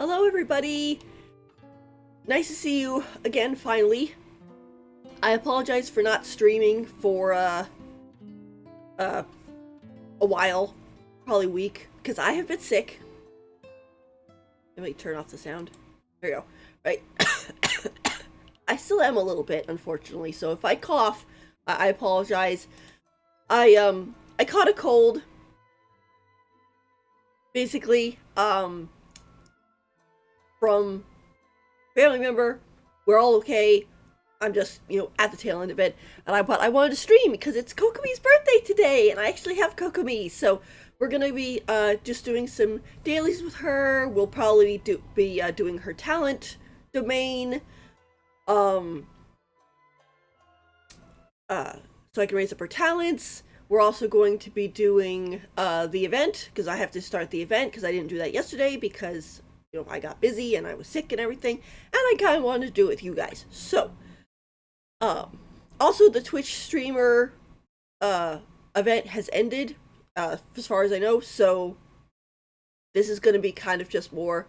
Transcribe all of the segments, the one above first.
Hello everybody! Nice to see you again finally. I apologize for not streaming for a while, probably a week, because I have been sick. Let me turn off the sound. There you go. Right. I still am a little bit, unfortunately, so if I cough, I apologize. I caught a cold. Basically, from family member. We're all okay. I'm just, at the tail end of it. But I wanted to stream because it's Kokomi's birthday today, and I actually have Kokomi. So we're gonna be just doing some dailies with her. We'll probably be doing her talent domain, so I can raise up her talents. We're also going to be doing the event because I have to start the event because I didn't do that yesterday because I got busy and I was sick and everything, and I kind of wanted to do it with you guys. So, also the Twitch streamer event has ended, as far as I know. So this is going to be kind of just more.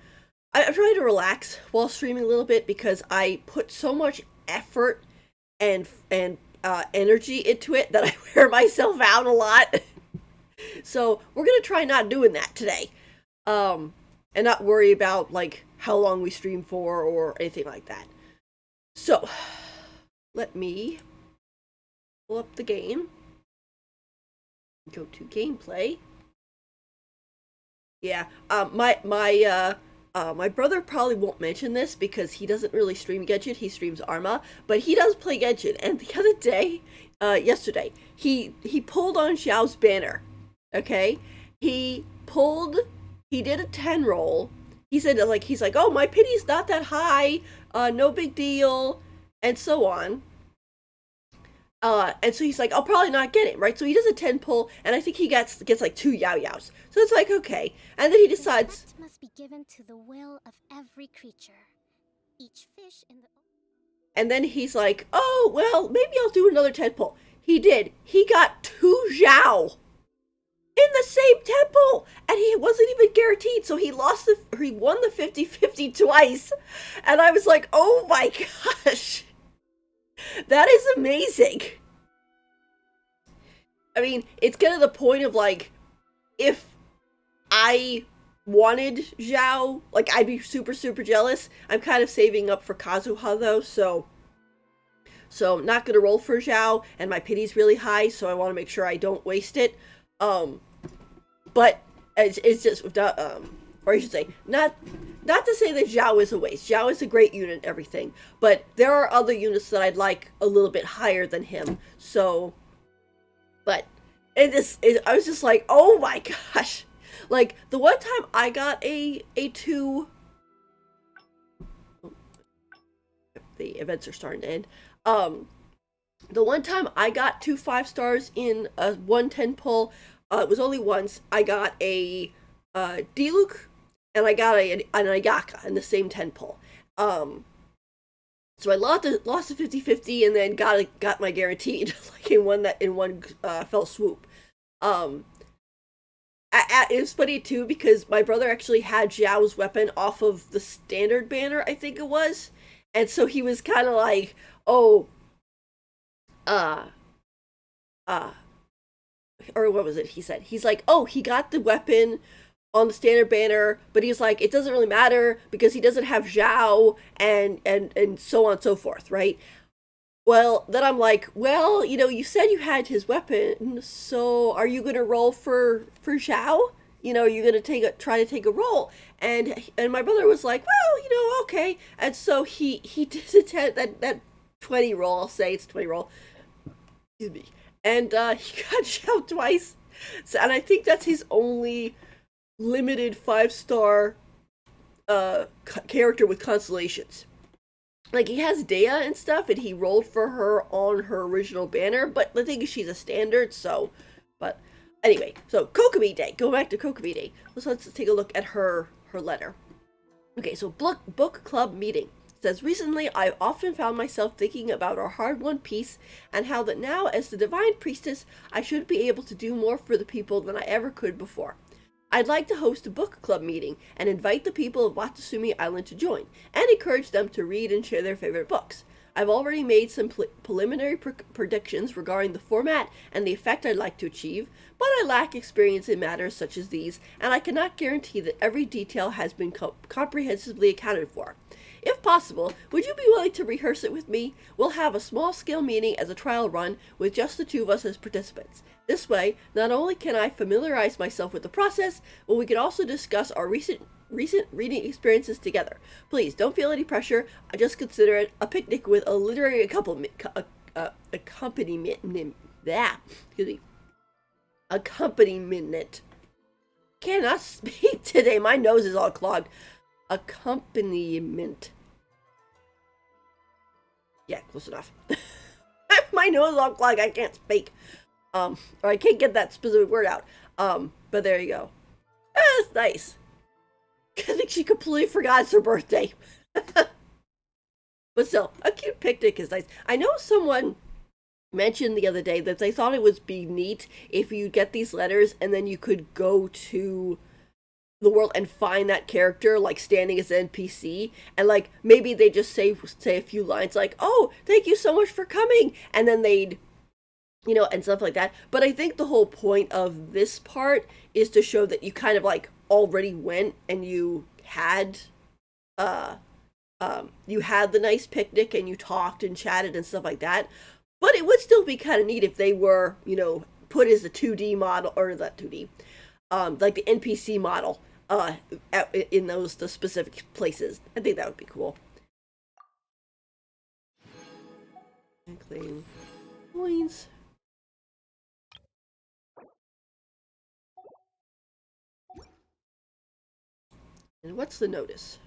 I'm trying to relax while streaming a little bit because I put so much effort and energy into it that I wear myself out a lot. So we're gonna try not doing that today. And not worry about, like, how long we stream for or anything like that. So, let me pull up the game. Go to gameplay. Yeah, my brother probably won't mention this because he doesn't really stream Genshin, he streams Arma, but he does play Genshin, and the other day, yesterday, he pulled on Xiao's banner, okay? He did a 10 roll. He said, he's like, oh, my pity's not that high, no big deal, and so on. And so he's like, I'll probably not get it, right? So he does a 10 pull, and I think he gets like 2 Yao Yaos. So it's like, okay. And then he decides... Respect must be given to the will of every creature. Each fish in the... And then he's like, oh, well, maybe I'll do another 10 pull. He did. He got 2 Zhao in the same temple, and he wasn't even guaranteed, so he won the 50-50 twice. And I was like, oh my gosh, that is amazing. I mean, it's getting to the point of, like, if I wanted Zhao, like, I'd be super jealous. I'm kind of saving up for Kazuha though, so not gonna roll for Zhao, and my pity's really high, so I want to make sure I don't waste it. But it's just, or I should say, not to say that Zhao is a waste. Zhao is a great unit and everything, but there are other units that I'd like a little bit higher than him. So, but I was just like, oh my gosh, like the one time I got a 2. The events are starting to end. The one time I got 2 5-stars in a 110 pull. It was only once. I got a Diluc, and I got an Ayaka in the same 10 pull. So I lost the 50-50 and then got my guaranteed, like in one fell swoop. It was funny too because my brother actually had Zhao's weapon off of the standard banner, I think it was, and so he was kind of like, oh, or what was it he said? He's like, oh, he got the weapon on the standard banner, but he's like, it doesn't really matter because he doesn't have Zhao and so on and so forth, right? Well, then I'm like, well, you said you had his weapon, so are you gonna roll for Zhao? Are you gonna try to take a roll? And my brother was like, well, okay. And so he did that 20 roll. I'll say it's 20 roll. Excuse me. And he got Zhao twice. So, and I think that's his only limited 5-star character with constellations. Like, he has Dea and stuff, and he rolled for her on her original banner, but the thing is she's a standard, so... But anyway, so Kokomi Day. Go back to Kokomi Day. Let's take a look at her letter. Okay, so book club meeting. Says, recently I've often found myself thinking about our hard-won peace and how that now, as the divine priestess, I should be able to do more for the people than I ever could before. I'd like to host a book club meeting and invite the people of Watasumi Island to join, and encourage them to read and share their favorite books. I've already made some preliminary predictions regarding the format and the effect I'd like to achieve, but I lack experience in matters such as these, and I cannot guarantee that every detail has been comprehensively accounted for. If possible, would you be willing to rehearse it with me? We'll have a small scale meeting as a trial run with just the two of us as participants. This way, not only can I familiarize myself with the process, but we can also discuss our recent reading experiences together. Please don't feel any pressure. I just consider it a picnic with a literary accompaniment. Accompaniment. Cannot speak today. My nose is all clogged. Accompaniment. Yeah, close enough. My nose is all clogged. I can't speak. Or I can't get that specific word out. But there you go. That's nice. I think she completely forgot it's her birthday. But still, a cute picnic is nice. I know someone mentioned the other day that they thought it would be neat if you get these letters and then you could go to the world and find that character like standing as an NPC, and like maybe they just say a few lines like, "Oh, thank you so much for coming," and then they'd and stuff like that. But I think the whole point of this part is to show that you kind of like already went and uh you had the nice picnic and you talked and chatted and stuff like that. But it would still be kind of neat if they were, put as the 2D model, or the 2D, like the NPC model, in the specific places. I think that would be cool. And claim coins. And what's the notice?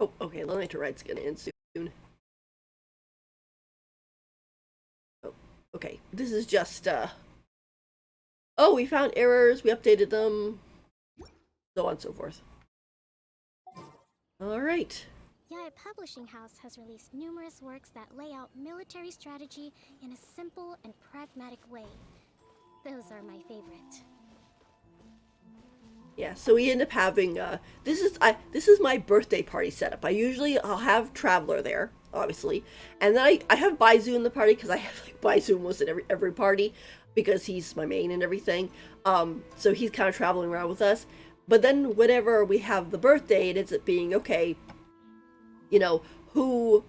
Oh, okay, Lonely to Ride's gonna end soon. Oh, okay. This is just, oh, we found errors, we updated them, so on and so forth. Alright. Yaya Publishing House has released numerous works that lay out military strategy in a simple and pragmatic way. Those are my favorite. Yeah, so we end up having this is my birthday party setup. I'll have Traveler there, obviously, and then I have Baizu in the party because I have like Baizu almost at every party because he's my main and everything. So he's kind of traveling around with us. But then whenever we have the birthday, it ends up being okay. You know who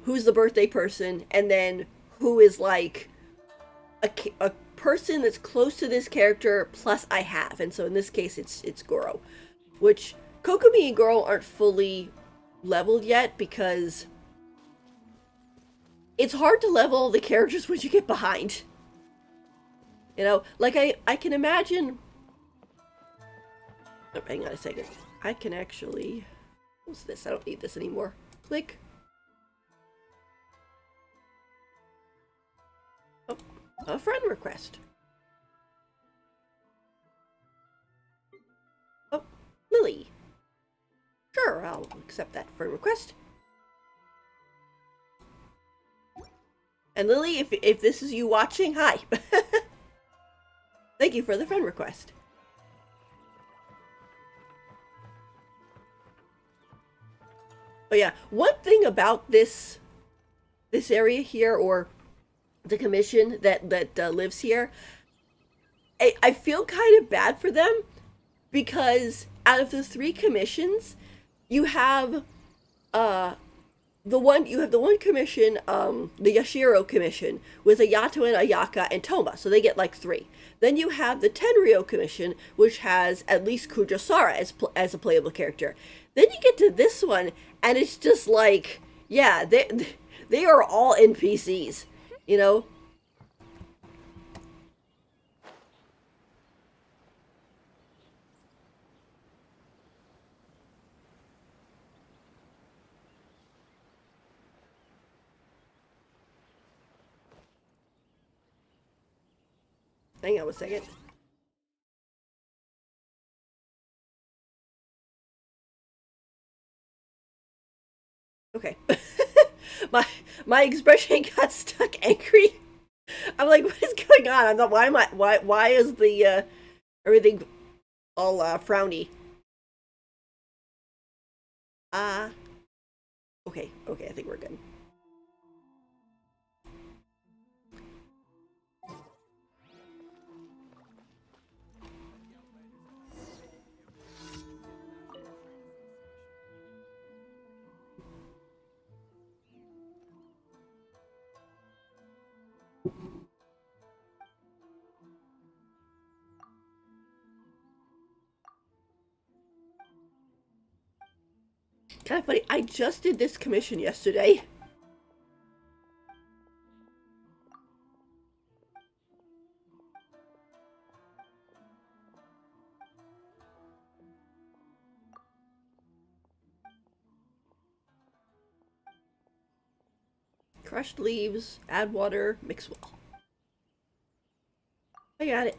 who's the birthday person, and then who is like a person that's close to this character plus I have, and so in this case it's Goro, which Kokomi and Goro aren't fully leveled yet because it's hard to level the characters when you get behind. Like I can imagine. Oh, hang on a second. I can actually. What's this? I don't need this anymore. Click. Oh, a friend request. Oh, Lily. Sure, I'll accept that friend request. And Lily, if this is you watching, hi. Thank you for the friend request. Oh yeah, one thing about this area here, or the commission that lives here, I feel kind of bad for them because out of the three commissions, you have the one commission, the Yashiro commission, with Ayato and Ayaka and Toma, so they get like three. Then you have the Tenryo commission, which has at least Kujosara as a playable character. Then you get to this one, and it's just like, yeah, they are all NPCs, you know. Hang on a second. Okay. my my expression got stuck angry. I'm like, what is going on? I'm not. Why is the everything all frowny? Uh okay, okay, I think we're good. Kind of funny. I just did this commission yesterday. Crushed leaves, add water, mix well. I got it.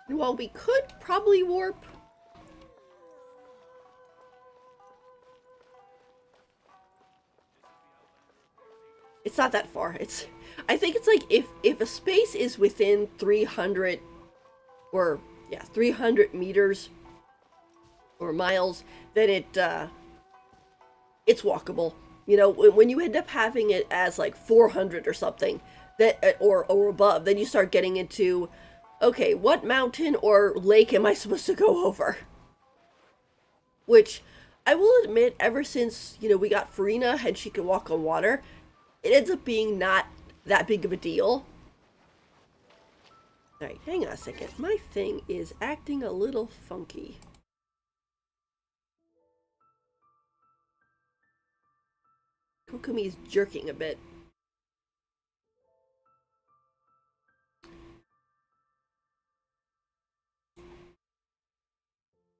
Well, we could probably warp. It's not that far. I think it's like if a space is within 300 or yeah 300 meters or miles, then it's walkable. You know, when you end up having it as like 400 or something, that or above, then you start getting into, okay, what mountain or lake am I supposed to go over? Which I will admit, ever since, you know, we got Farina and she could walk on water, it ends up being not that big of a deal. Alright, hang on a second. My thing is acting a little funky. Kokomi's jerking a bit.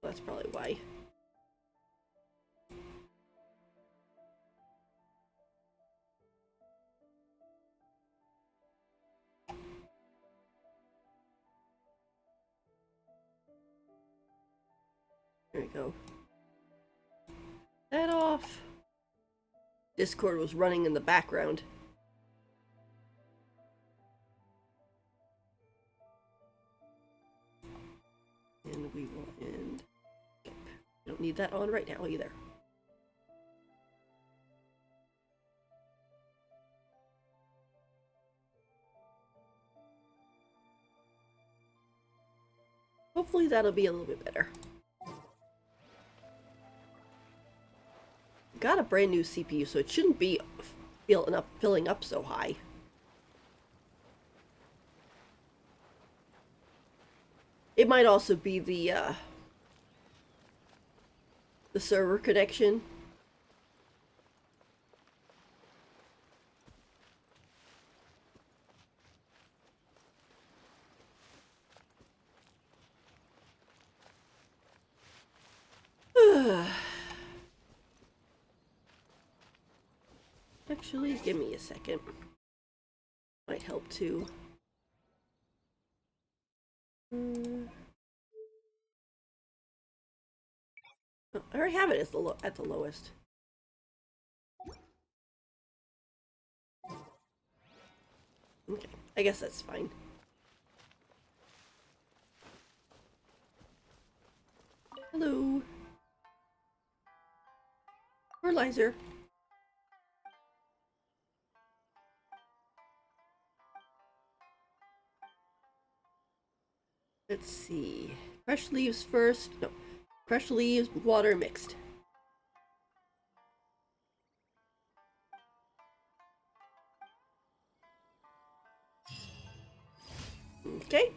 That's probably why. There we go. That off. Discord was running in the background. And we will end. Yep. Don't need that on right now either. Hopefully that'll be a little bit better. Got a brand new CPU, so it shouldn't be filling up so high. It might also be the server connection. Actually, give me a second. Might help too. I already have it as at the lowest. Okay, I guess that's fine. Hello. Fertilizer. Let's see. Fresh leaves first. No. Fresh leaves, water mixed. Okay.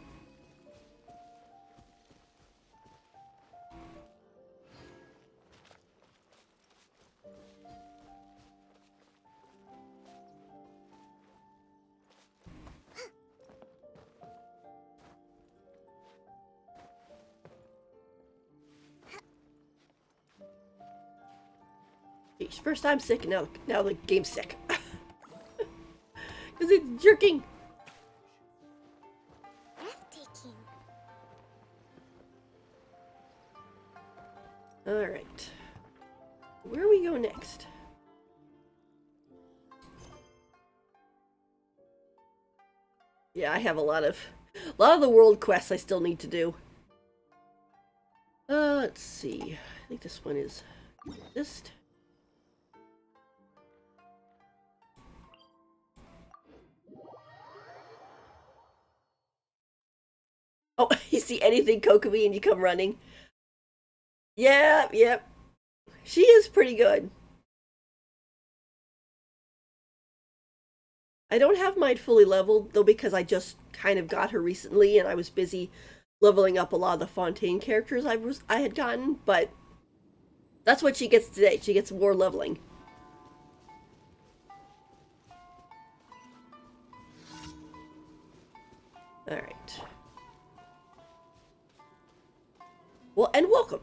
First I'm sick, now the game's sick. Because it's jerking. Breathtaking. Alright. Where do we go next? Yeah, I have a lot of the world quests I still need to do. Let's see. I think this one is just. Oh, you see anything Kokomi and you come running. Yeah, yep. She is pretty good. I don't have mine fully leveled, though, because I just kind of got her recently and I was busy leveling up a lot of the Fontaine characters I had gotten, but that's what she gets today. She gets more leveling. Alright. Well, and welcome.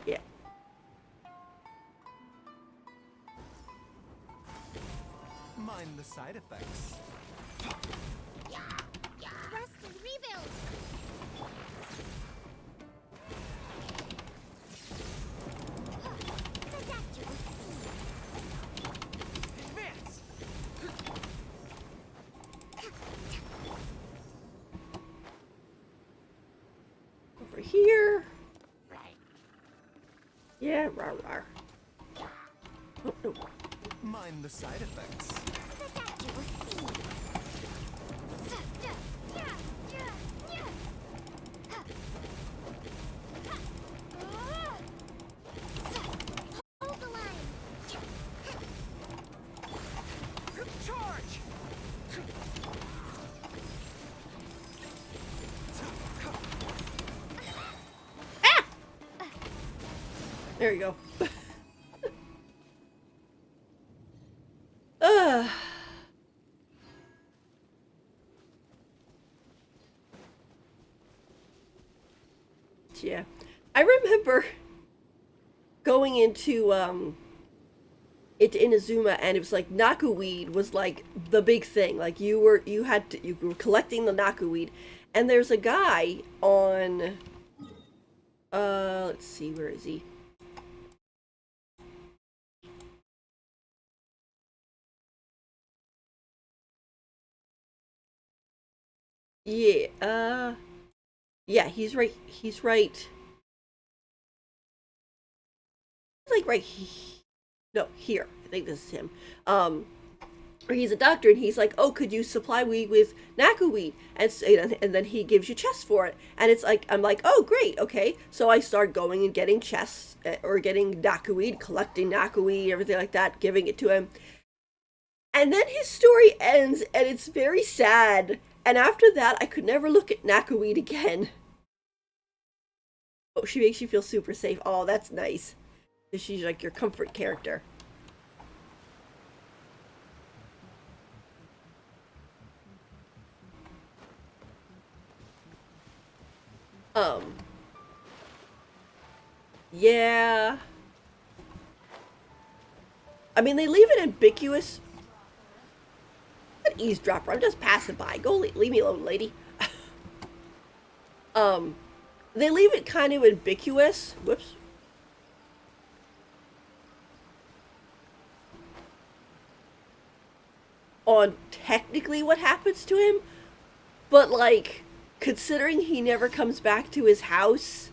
Yeah. Mind the side effects. Rest and rebuild! The doctor will see. Advance! Over here. Yeah, rah rah. Oh, no. Mind the side effects. The doctor will see. Hold the line! Charge! There you go. uh. Yeah. I remember going into Inazuma, and it was like Nakuweed was like the big thing. Like you were collecting the Nakuweed, and there's a guy on let's see, where is he? Yeah, yeah, he's right. He's right. Like right. No, here. I think this is him. Where he's a doctor, and he's like, "Oh, could you supply me with Nakuweed?" And then he gives you chests for it, and it's like I'm like, "Oh, great, okay." So I start going and getting chests or getting Nakuweed, collecting Nakuweed, everything like that, giving it to him. And then his story ends, and it's very sad. And after that, I could never look at Nakuweed again. Oh, she makes you feel super safe. Oh, that's nice. She's like your comfort character. Yeah. I mean, they leave it ambiguous. An eavesdropper. I'm just passing by. Go leave me alone, lady. They leave it kind of ambiguous. Whoops. On technically what happens to him, but like, considering he never comes back to his house,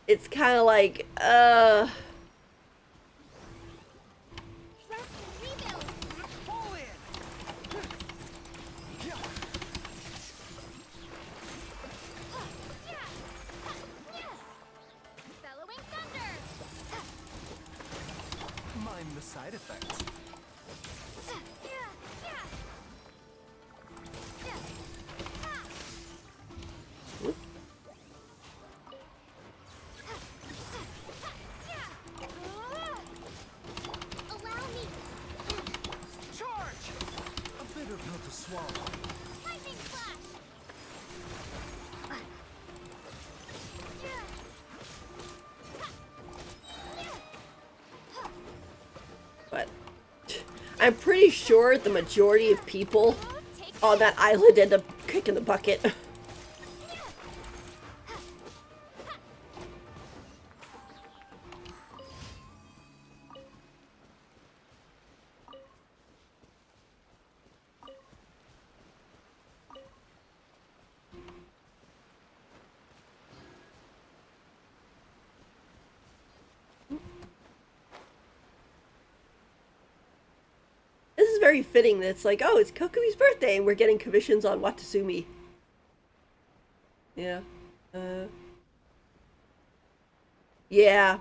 it's kind of like, Rest and rebuild! Fall in! Bellowing thunder! Mind the side effects. Allow me! Charge! A bitter pill to swallow. Lightning flash! but I'm pretty sure the majority of people on that island end up kicking the bucket. very fitting that it's like, oh, it's Kokomi's birthday and we're getting commissions on Watasumi. Yeah. Yeah.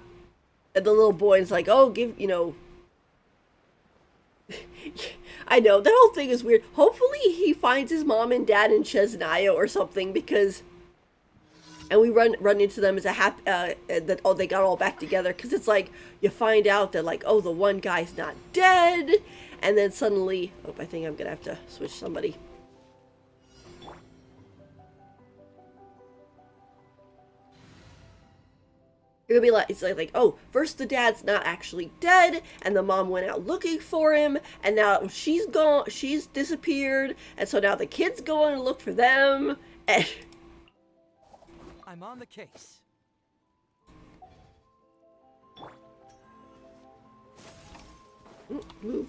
And the little boy is like, oh, give, I know, that whole thing is weird. Hopefully he finds his mom and dad in Chesnaya or something, because... And we run into them as a happy, that, oh, they got all back together, because it's like, you find out that, like, oh, the one guy's not dead, and then suddenly, oh, I think I'm gonna have to switch somebody. You're gonna be like, it's like, oh, first the dad's not actually dead, and the mom went out looking for him, and now she's gone, she's disappeared, and so now the kid's going to look for them, and... I'm on the case. Move.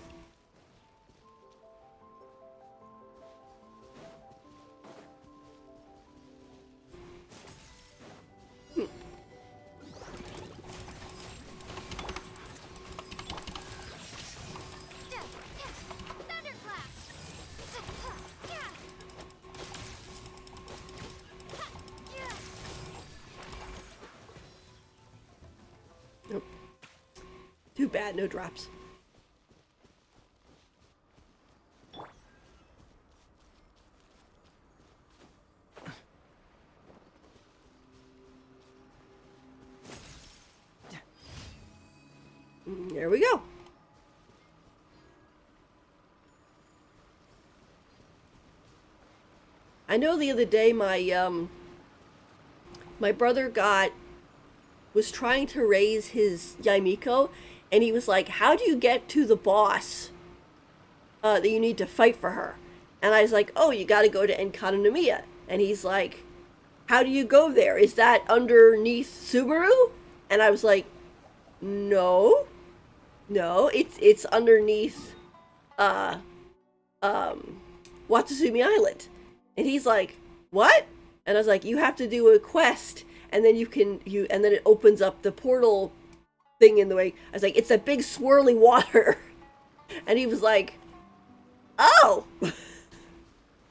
Nope. Too bad, no drops. There we go. I know the other day my brother was trying to raise his Yaimiko, and he was like, how do you get to the boss that you need to fight for her? And I was like, oh, you gotta go to Enkanomiya. And he's like, how do you go there? Is that underneath Subaru? And I was like, no, it's underneath Watasumi Island. And he's like, what? And I was like, you have to do a quest, and then and then it opens up the portal thing in the way. I was like, it's a big swirly water. And he was like, oh.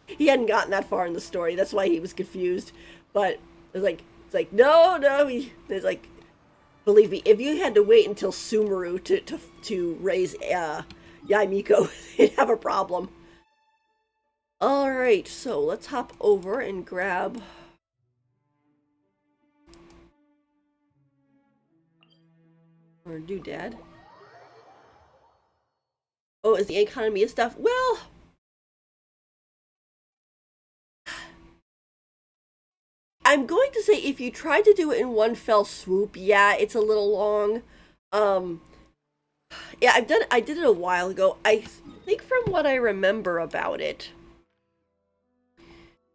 He hadn't gotten that far in the story, that's why he was confused. But it's like no, it's like, believe me, if you had to wait until Sumeru to raise Yaimiko, you'd have a problem. Alright, so let's hop over and grab... Or doodad. Oh, is the economy of stuff? Well... I'm going to say if you try to do it in one fell swoop, yeah, it's a little long. Yeah, I did it a while ago. I think from what I remember about it,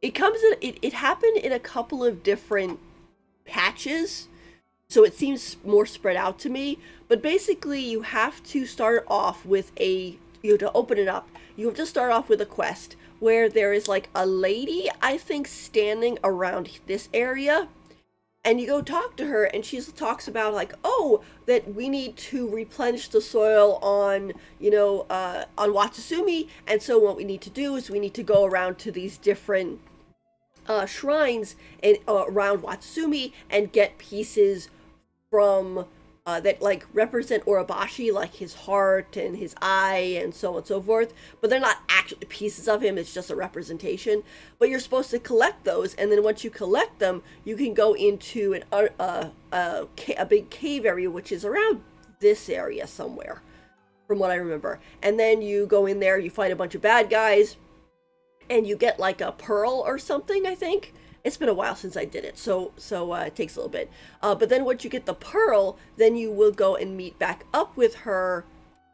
it happened in a couple of different patches, so it seems more spread out to me. But basically, you have to start off with you have to open it up. You have to start off with a quest where there is like a lady, I think, standing around this area, and you go talk to her, and she talks about like, oh, that we need to replenish the soil on, on Watasumi, and so what we need to do is we need to go around to these different shrines around Watasumi and get pieces from that like represent Urabashi, like his heart and his eye and so on and so forth, but they're not actually pieces of him, it's just a representation. But you're supposed to collect those, and then once you collect them, you can go into a big cave area, which is around this area somewhere, from what I remember. And then you go in there, you fight a bunch of bad guys, and you get like a pearl or something, I think. It's been a while since I did it, so it takes a little bit. But then once you get the pearl, then you will go and meet back up with her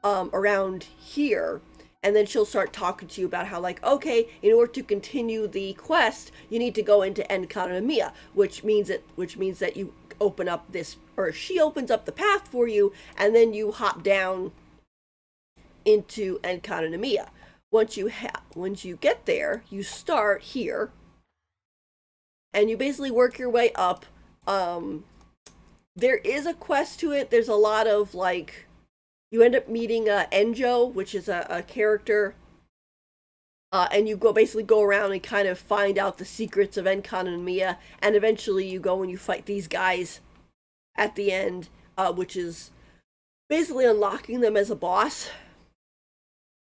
around here, and then she'll start talking to you about how, like, okay, in order to continue the quest, you need to go into Enkanomiya, which means that you open up this, or she opens up the path for you, and then you hop down into Enkanomiya. Once you get there, you start here. And you basically work your way up. There is a quest to it. There's a lot of, like, you end up meeting Enjo, which is a character, and you basically go around and kind of find out the secrets of Enkanamiya, and eventually you go and you fight these guys at the end, which is basically unlocking them as a boss,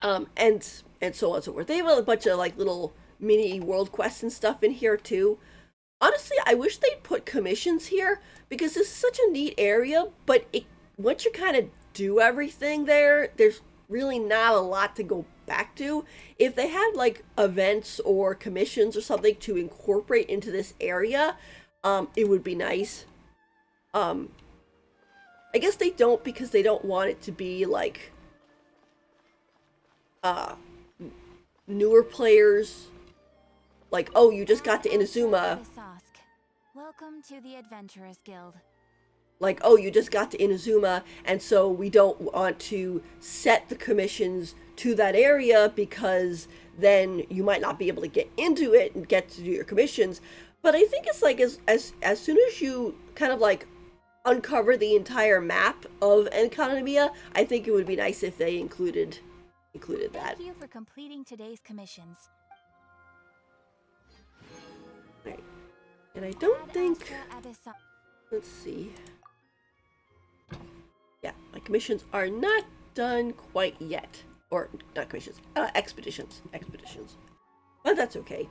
and so on and so forth. They have a bunch of like little mini world quests and stuff in here too. Honestly, I wish they'd put commissions here because this is such a neat area, but once you kind of do everything there's really not a lot to go back to. If they had like events or commissions or something to incorporate into this area, it would be nice. I guess they don't because they don't want it to be like newer players. Like, oh, you just got to Inazuma. Welcome to the Adventurers Guild. Like, oh, you just got to Inazuma, and so we don't want to set the commissions to that area because then you might not be able to get into it and get to do your commissions. But I think it's like as soon as you kind of like uncover the entire map of Enkanamiya, I think it would be nice if they included that. Thank you for completing today's commissions. Right. And I don't think, let's see. Yeah, my commissions are not done quite yet. Or, not commissions, expeditions. But that's okay.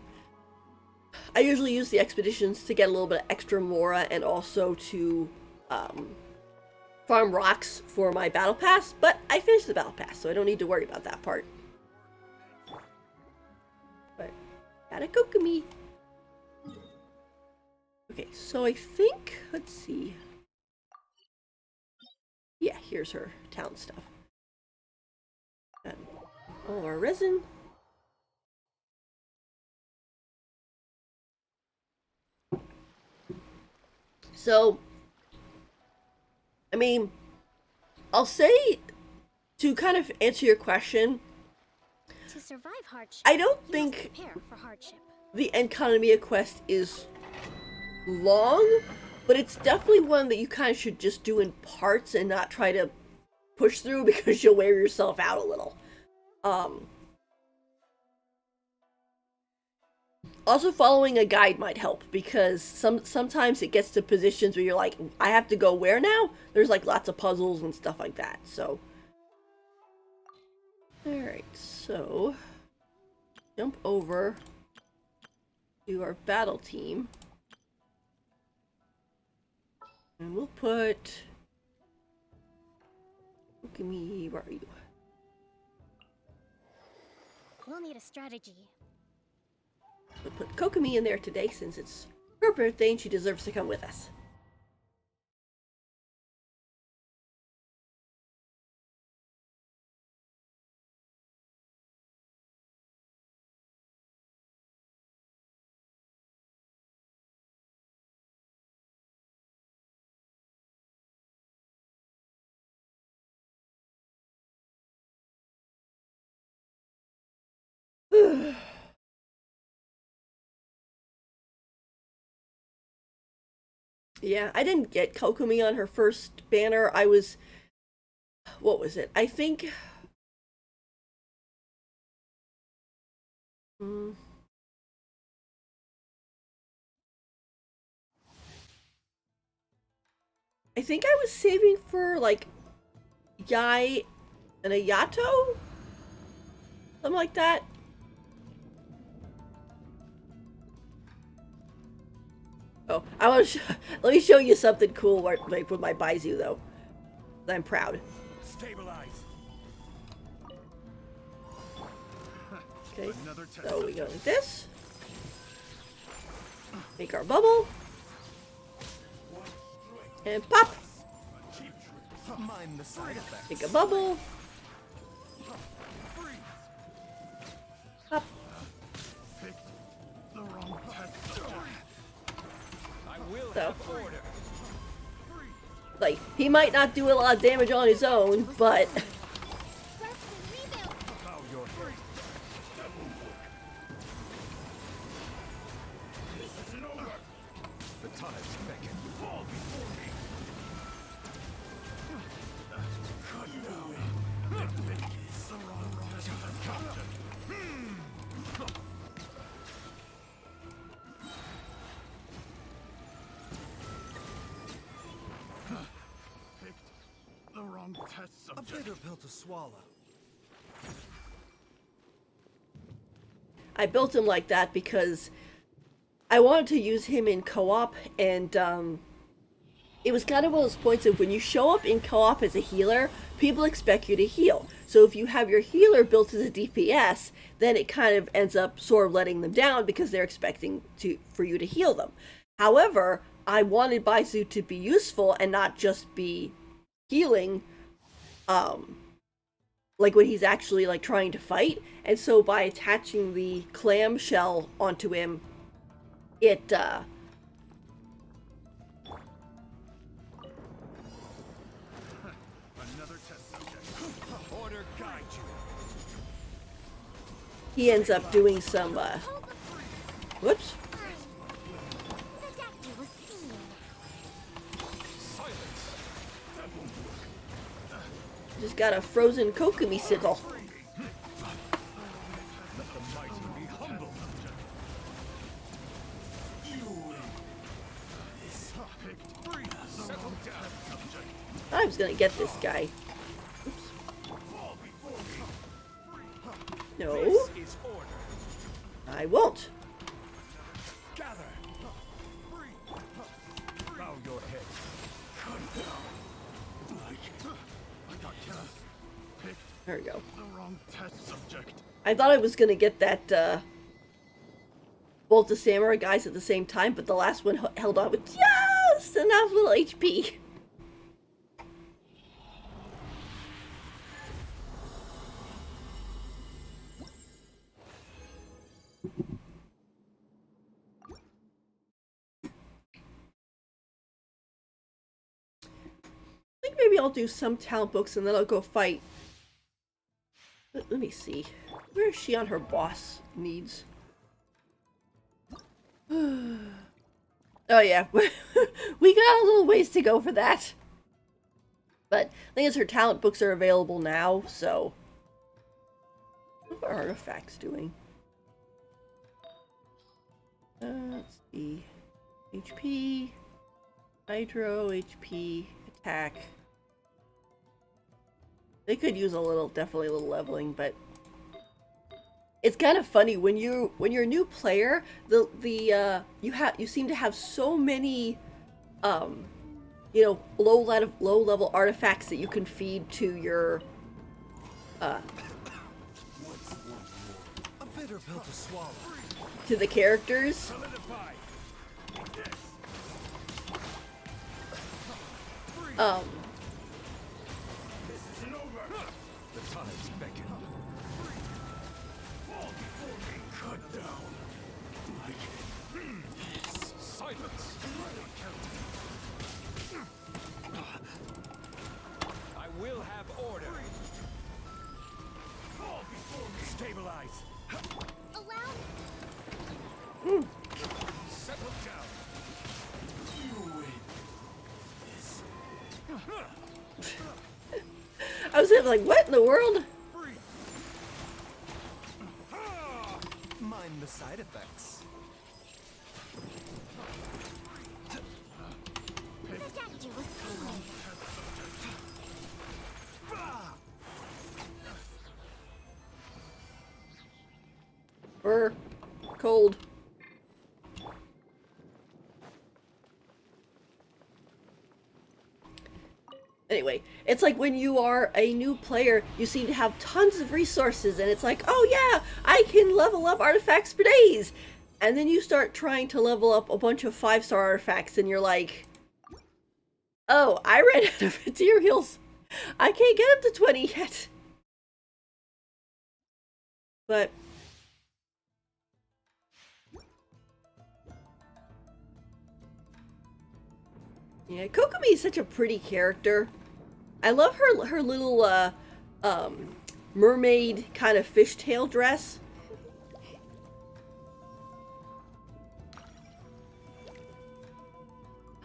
I usually use the expeditions to get a little bit of extra Mora and also to farm rocks for my battle pass, but I finished the battle pass, so I don't need to worry about that part. But, got a Kokomi. Okay, so I think, let's see. Yeah, here's her town stuff. Got all our resin. So, I mean, I'll say, to kind of answer your question, To survive hardship, I don't you think must prepare for hardship. the Enkanamiya quest is long, but it's definitely one that you kind of should just do in parts and not try to push through because you'll wear yourself out a little. Also, following a guide might help because sometimes it gets to positions where you're like, I have to go where now? There's like lots of puzzles and stuff like that. So, all right, so jump over to our battle team. And we'll put Kokomi, where are you? We'll need a strategy. We'll put Kokomi in there today since it's her birthday and she deserves to come with us. Yeah, I didn't get Kokomi on her first banner. I was, what was it? I think, I think I was saving for like Yai and a Yato? Something like that. Oh, I want to let me show you something cool like with my Baizu though. I'm proud. Stabilize. Okay, so we go like this. Make our bubble. And pop! Mind the side effects. Make a bubble. Pop. Picked the wrong test. I will So, order. like, he might not do a lot of damage on his own, but Bow your head. The tides beckon. Fall before me. The wrong test subject. A bitter pill to swallow. I built him like that because I wanted to use him in co-op, and it was kind of one of those points of when you show up in co-op as a healer, people expect you to heal. So if you have your healer built as a DPS, then it kind of ends up sort of letting them down because they're expecting for you to heal them. However, I wanted Baizu to be useful and not just be healing, like when he's actually like trying to fight. And so by attaching the clamshell onto him, it Another test subject. Order guide you. he ends up doing some whoops. Just got a frozen Kokomi sickle. I was gonna get this guy. Oops. No, I won't. Gather. Bow your head. Cut down. There we go. The wrong test subject. I thought I was gonna get that both the samurai guys at the same time, but the last one held on with just enough little HP. I think maybe I'll do some talent books and then I'll go fight. Let me see. Where is she on her boss needs? Oh yeah, we got a little ways to go for that. But I think as her talent books are available now, so... What are artifacts doing? Let's see. HP, Hydro, HP, attack. They could use definitely a little leveling, but it's kind of funny when you're a new player. You seem to have so many, low level artifacts that you can feed to your A bitter pill to swallow. to the characters. Solidify. This isn't over. The tides beckon. Fall before me. Cut down. Silence. I will have order. Fall before me. Stabilize. Allow Settle down. You win. I was like, what in the world? Free. Mind the side effects. protect you with healing. Or cold. Anyway, it's like when you are a new player, you seem to have tons of resources, and it's like, oh yeah, I can level up artifacts for days. And then you start trying to level up a bunch of 5-star artifacts, and you're like, oh, I ran out of materials. I can't get up to 20 yet. But yeah, Kokomi is such a pretty character. I love her little mermaid kind of fishtail dress.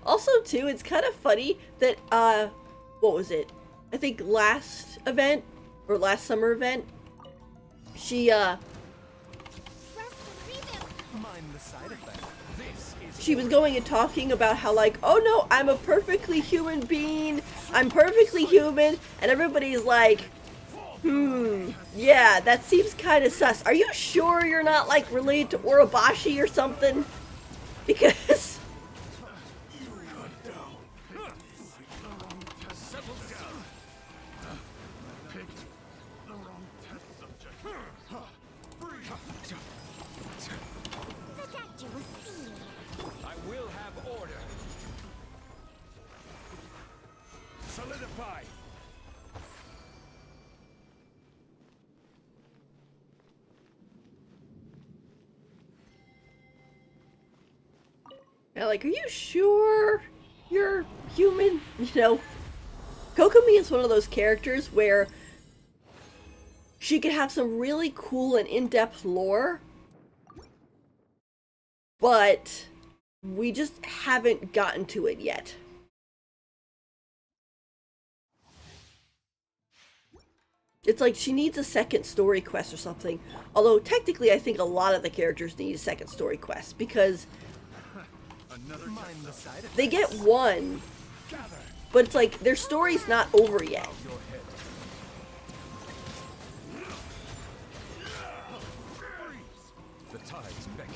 Also, too, it's kind of funny that what was it? I think last event or last summer event, she Mind the side effect. This is she was going and talking about how, like, oh no, I'm a perfectly human being, I'm perfectly human, and everybody's like, yeah, that seems kind of sus. Are you sure you're not, like, related to Orobashi or something? Because settle down. Picked the wrong test subject. I will have order. Solidify. yeah, like, are you sure you're human? You know, Kokomi is one of those characters where she could have some really cool and in-depth lore, but we just haven't gotten to it yet. It's like she needs a second story quest or something. Although technically I think a lot of the characters need a second story quest because Another mind the side effect. they get one, Gather. but it's like their story's not over yet. Your head. The tides beckon.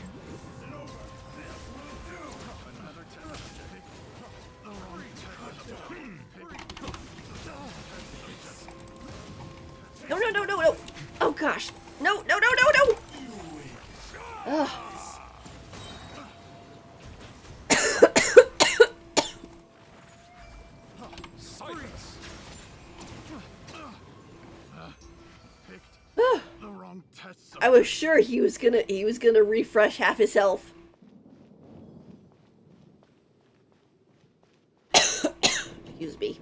Another test subject. The wrong test subject. No, no, no, no, no! Oh gosh. No, no, no, no, no! Ugh. Silence. Picked the wrong test subject. I was sure he was gonna refresh half his health. Excuse me.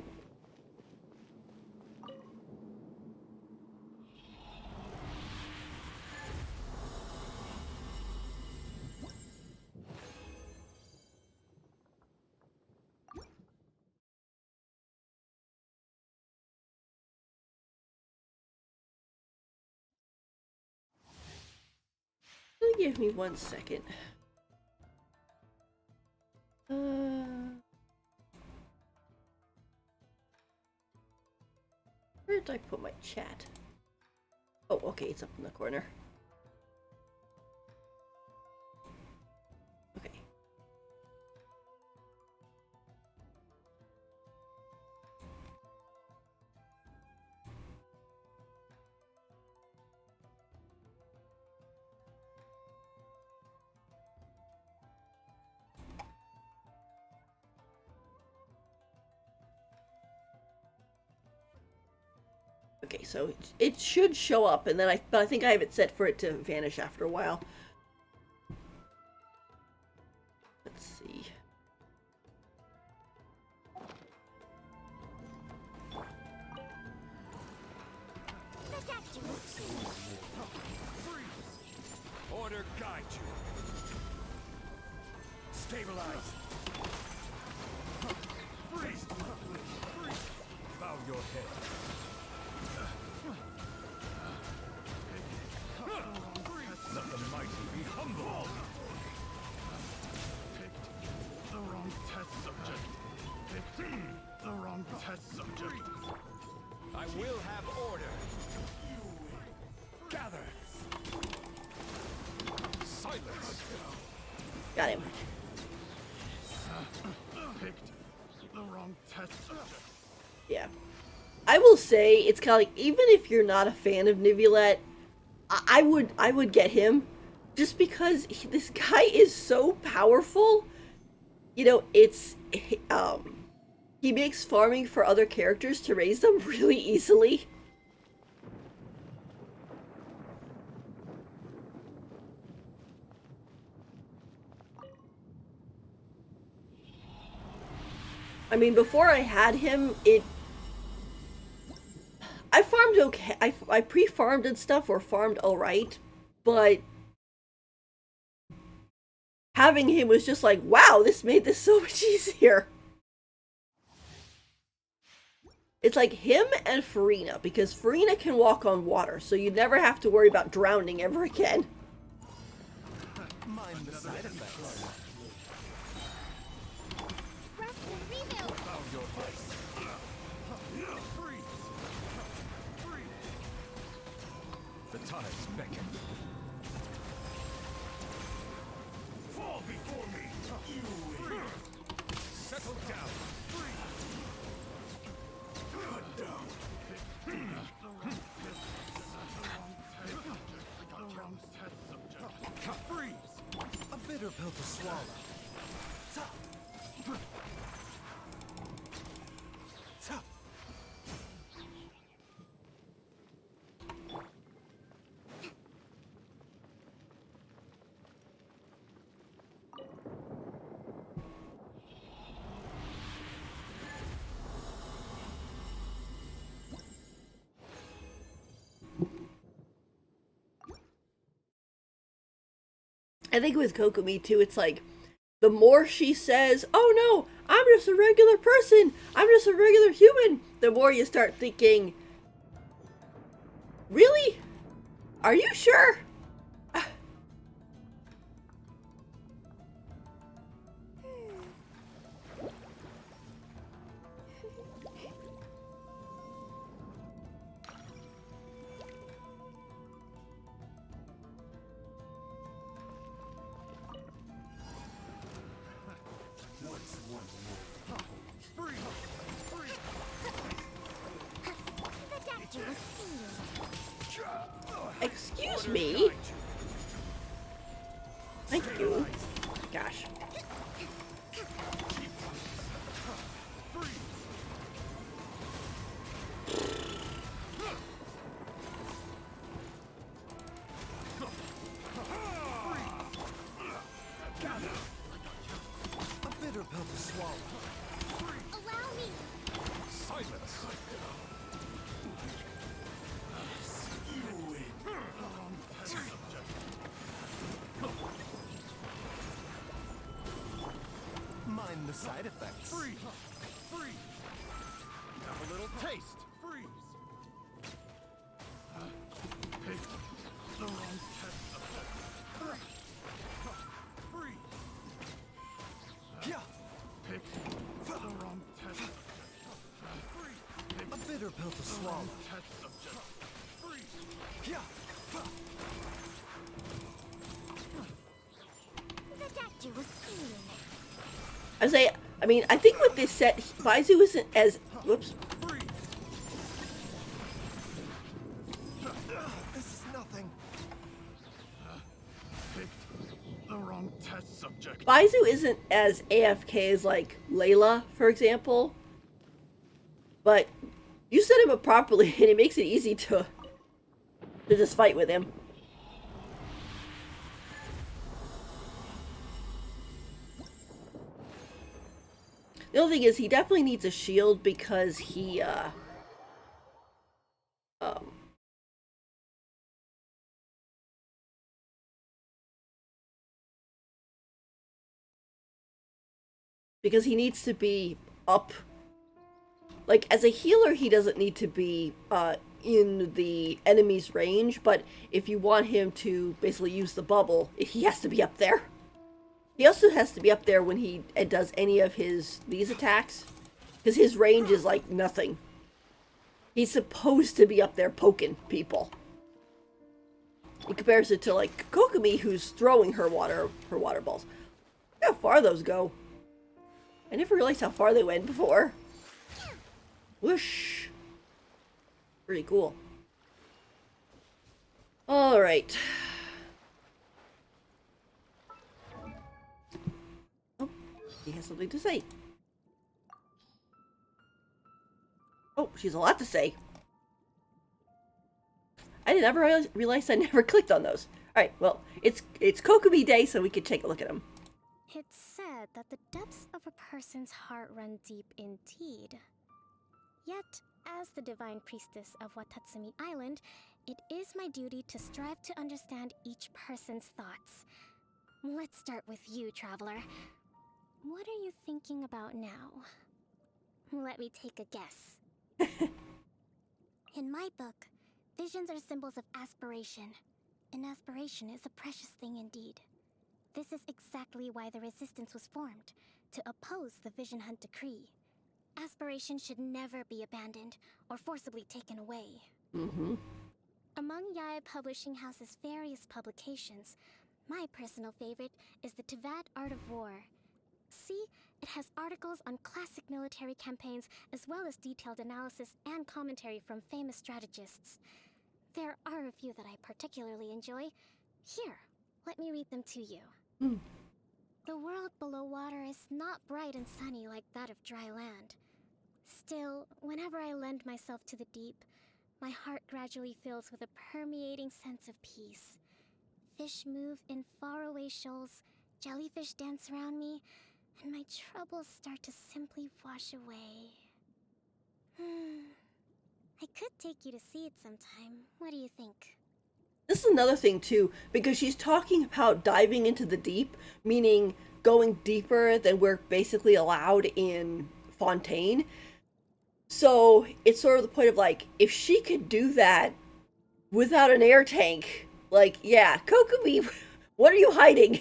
Give me 1 second. Where did I put my chat? Oh, okay, it's up in the corner. Okay. Okay, so it should show up, and then but I think I have it set for it to vanish after a while. Let's see. Order guide you. Stabilize. Freeze. Bow your head. Let the mighty be humble. Picked the wrong test subject. Picked the wrong test subject. I will have order. Gather. Silence. Got him. Picked the wrong test subject. Yeah. I will say, it's kind of like, even if you're not a fan of Nivulette, I would get him, just because this guy is so powerful. You know, he makes farming for other characters to raise them really easily. I mean, before I had him, I farmed okay. I pre-farmed and stuff, or farmed alright, but having him was just like, wow, this made this so much easier. It's like him and Farina, because Farina can walk on water, so you never have to worry about drowning ever again. Mind the side effects. Rest and rebuild. Found your place. Freeze. Freeze. The tides beckon. Fall before me. You settle down. Freeze! A bitter pill to swallow. I think with Kokomi too, it's like the more she says, "Oh no, I'm just a regular person. I'm just a regular human," the more you start thinking, "Really? Are you sure?" The doctor will see you. Excuse me? Thank you. Gosh. A bitter pill to swallow. Allow me. Silence. Mind the side effects. Freeze! Freeze! Have a little taste. Freeze! Pick the wrong test subject. Freeze! Yeah. Pick the wrong test. Freeze! Pick a bitter pill to swallow. Test subject. Freeze! Yeah. The doctor will see you now. I think with this set, Baizu isn't as, whoops, Freeze! This is nothing. Picked the wrong test subject. Baizu isn't as AFK as like Layla, for example. But you set him up properly and it makes it easy to just fight with him. The only thing is he definitely needs a shield because he because he needs to be up. Like, as a healer, he doesn't need to be in the enemy's range, but if you want him to basically use the bubble, he has to be up there. He also has to be up there when he does any of these attacks, because his range is like nothing. He's supposed to be up there poking people. In comparison to like Kokomi, who's throwing her water balls. Look how far those go. I never realized how far they went before. Whoosh. Pretty cool. Alright. Oh, he has something to say. Oh, she's a lot to say. I never realized I never clicked on those. Alright, well, it's Kokomi Day, so we can take a look at them. It's said that the depths of a person's heart run deep indeed. Yet, as the divine priestess of Watatsumi Island, it is my duty to strive to understand each person's thoughts. Let's start with you, traveler. What are you thinking about now? Let me take a guess. In my book, visions are symbols of aspiration. And aspiration is a precious thing indeed. This is exactly why the Resistance was formed, to oppose the Vision Hunt decree. Aspiration should never be abandoned or forcibly taken away. Mm-hmm. Among Yae Publishing House's various publications, my personal favorite is the Tevat Art of War. See, it has articles on classic military campaigns as well as detailed analysis and commentary from famous strategists. There are a few that I particularly enjoy. Here, let me read them to you. Mm. The world below water is not bright and sunny like that of dry land. Still, whenever I lend myself to the deep, my heart gradually fills with a permeating sense of peace. Fish move in faraway shoals, jellyfish dance around me, and my troubles start to simply wash away. I could take you to see it sometime. What do you think? This is another thing too, because she's talking about diving into the deep, meaning going deeper than we're basically allowed in Fontaine. So it's sort of the point of like, if she could do that without an air tank, like, yeah, Kokomi, what are you hiding?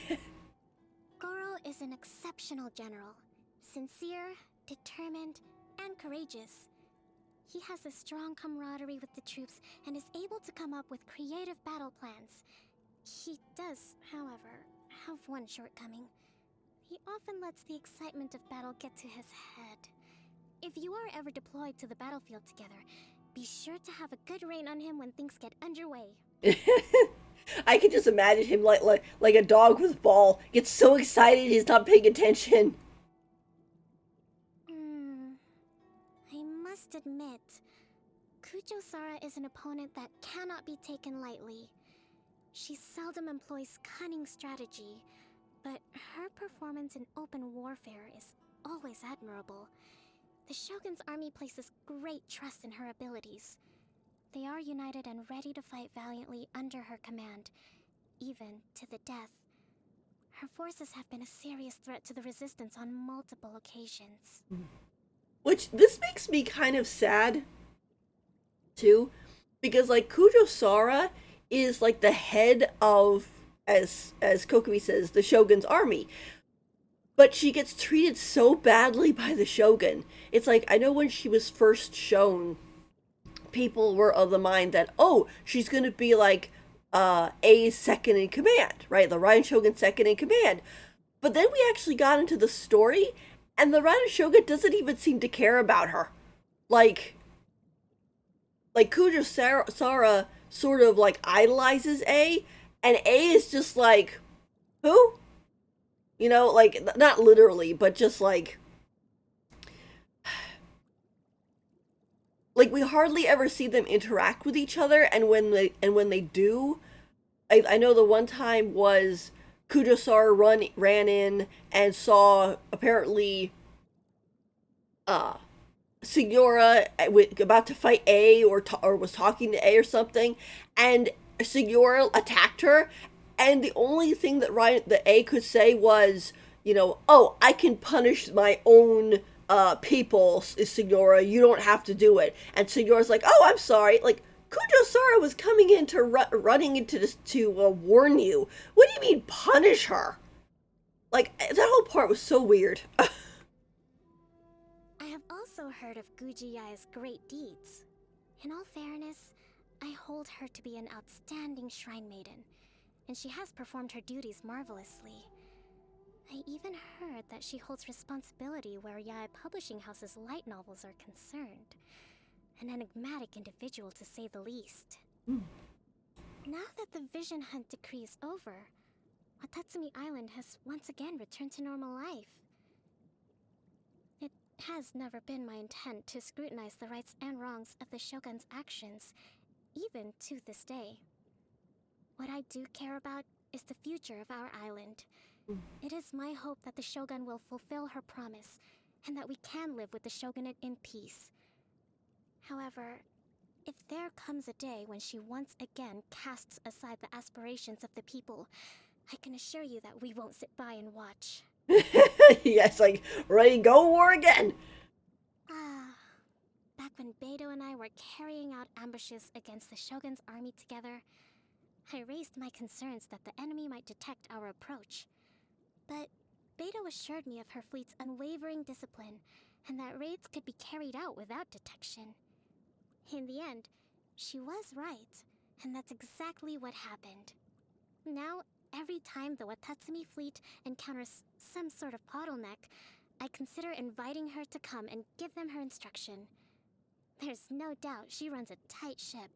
Goro is an exceptional general. Sincere, determined, and courageous. He has a strong camaraderie with the troops and is able to come up with creative battle plans. He does, however, have one shortcoming. He often lets the excitement of battle get to his head. If you are ever deployed to the battlefield together, be sure to have a good rein on him when things get underway. I can just imagine him like a dog with a ball. Gets so excited he's not paying attention. I must admit, Kujo Sara is an opponent that cannot be taken lightly. She seldom employs cunning strategy, but her performance in open warfare is always admirable. The Shogun's army places great trust in her abilities. They are united and ready to fight valiantly under her command, even to the death. Her forces have been a serious threat to the Resistance on multiple occasions. Which, this makes me kind of sad, too, because, like, Kujo Sara is, like, the head of, as Kokomi says, the Shogun's army. But she gets treated so badly by the Shogun. It's like, I know when she was first shown, people were of the mind that, oh, she's gonna be like A's second in command, right? The Ryan Shogun's second in command. But then we actually got into the story, and the Ryan Shogun doesn't even seem to care about her. Like Kujo Sara sort of like idolizes A, and A is just like, who? You know, like, not literally, but just like we hardly ever see them interact with each other, and when they do, I know the one time was Kujo Sara ran in and saw apparently Signora about to fight A, or was talking to A or something, and Signora attacked her, and the only thing that A could say was, you know, oh, I can punish my own people, Signora, you don't have to do it. And Signora's like, oh, I'm sorry. Like, Kujo Sara was coming in to running into this to warn you. What do you mean punish her? Like, that whole part was so weird. I have also heard of Gujiya's great deeds. In all fairness, I hold her to be an outstanding shrine maiden, and she has performed her duties marvelously. I even heard that she holds responsibility where Yae Publishing House's light novels are concerned. An enigmatic individual, to say the least. Now that the Vision Hunt decree is over, Watatsumi Island has once again returned to normal life. It has never been my intent to scrutinize the rights and wrongs of the Shogun's actions, even to this day. What I do care about is the future of our island. It is my hope that the Shogun will fulfill her promise, and that we can live with the Shogunate in peace. However, if there comes a day when she once again casts aside the aspirations of the people, I can assure you that we won't sit by and watch. Yes, like, ready to go war again. Back when Beidou and I were carrying out ambushes against the Shogun's army together, I raised my concerns that the enemy might detect our approach. But Beidou assured me of her fleet's unwavering discipline, and that raids could be carried out without detection. In the end, she was right, and that's exactly what happened. Now, every time the Watatsumi fleet encounters some sort of bottleneck, I consider inviting her to come and give them her instruction. There's no doubt she runs a tight ship.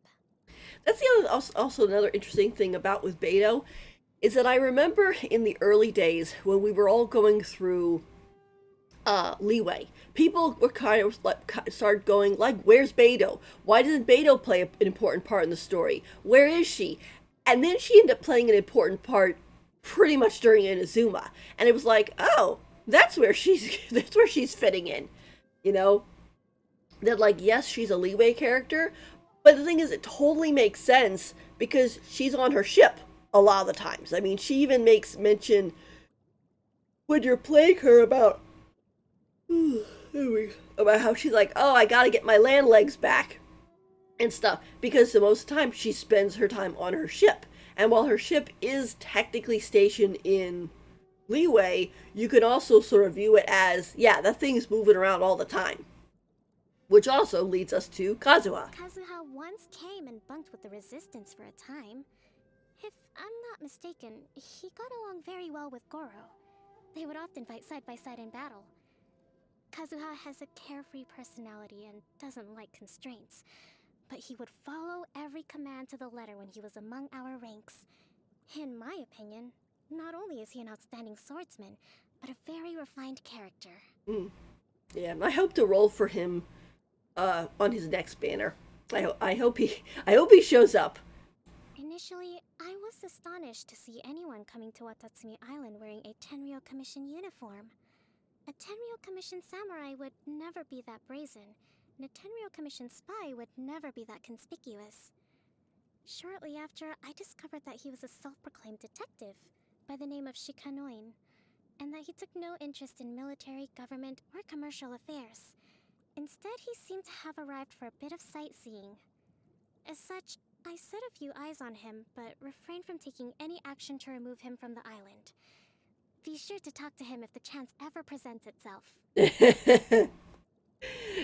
That's the other, also another interesting thing about with Beto is that I remember in the early days when we were all going through leeway, people were kind of like started going like, "Where's Beto? Why doesn't Beto play an important part in the story? Where is she?" And then she ended up playing an important part pretty much during Inazuma, and it was like, "Oh, that's where she's that's where she's fitting in," you know. That like, yes, she's a leeway character, but the thing is, it totally makes sense because she's on her ship a lot of the times. I mean, she even makes mention when you're playing her about about how she's like, "Oh, I gotta get my land legs back," and stuff, because the most of the time she spends her time on her ship. And while her ship is technically stationed in leeway, you can also sort of view it as, yeah, that thing's moving around all the time. Which also leads us to Kazuha. Kazuha once came and bunked with the Resistance for a time. If I'm not mistaken, he got along very well with Goro. They would often fight side by side in battle. Kazuha has a carefree personality and doesn't like constraints, but he would follow every command to the letter when he was among our ranks. In my opinion, not only is he an outstanding swordsman, but a very refined character. Yeah, I hope to roll for him on his next banner. I hope he shows up. Initially, I was astonished to see anyone coming to Watatsumi Island wearing a Tenryou Commission uniform. A Tenryou Commission samurai would never be that brazen, and a Tenryou Commission spy would never be that conspicuous. Shortly after, I discovered that he was a self-proclaimed detective by the name of Shikanoin, and that he took no interest in military, government, or commercial affairs. Instead, he seemed to have arrived for a bit of sightseeing. As such, I set a few eyes on him, but refrained from taking any action to remove him from the island. Be sure to talk to him if the chance ever presents itself.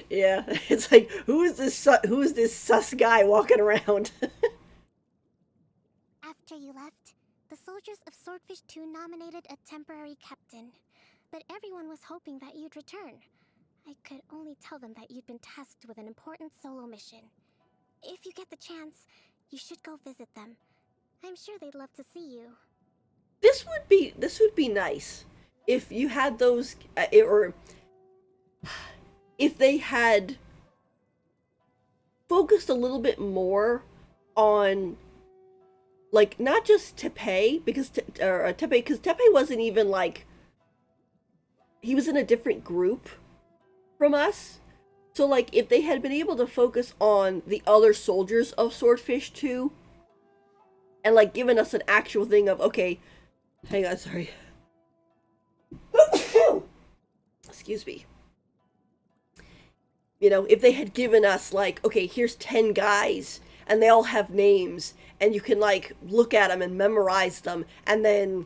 Yeah, it's like, who is this sus guy walking around? After you left, the soldiers of Swordfish 2 nominated a temporary captain, but everyone was hoping that you'd return. I could only tell them that you'd been tasked with an important solo mission. If you get the chance, you should go visit them. I'm sure they'd love to see you. This would be nice if you had those, or if they had focused a little bit more on, like, not just Teppei, because Teppei wasn't even like, he was in a different group from us. So like, if they had been able to focus on the other soldiers of Swordfish 2 and like given us an actual thing of, okay, hang on, sorry. Excuse me. You know, if they had given us like, okay, here's 10 guys and they all have names and you can like look at them and memorize them, and then,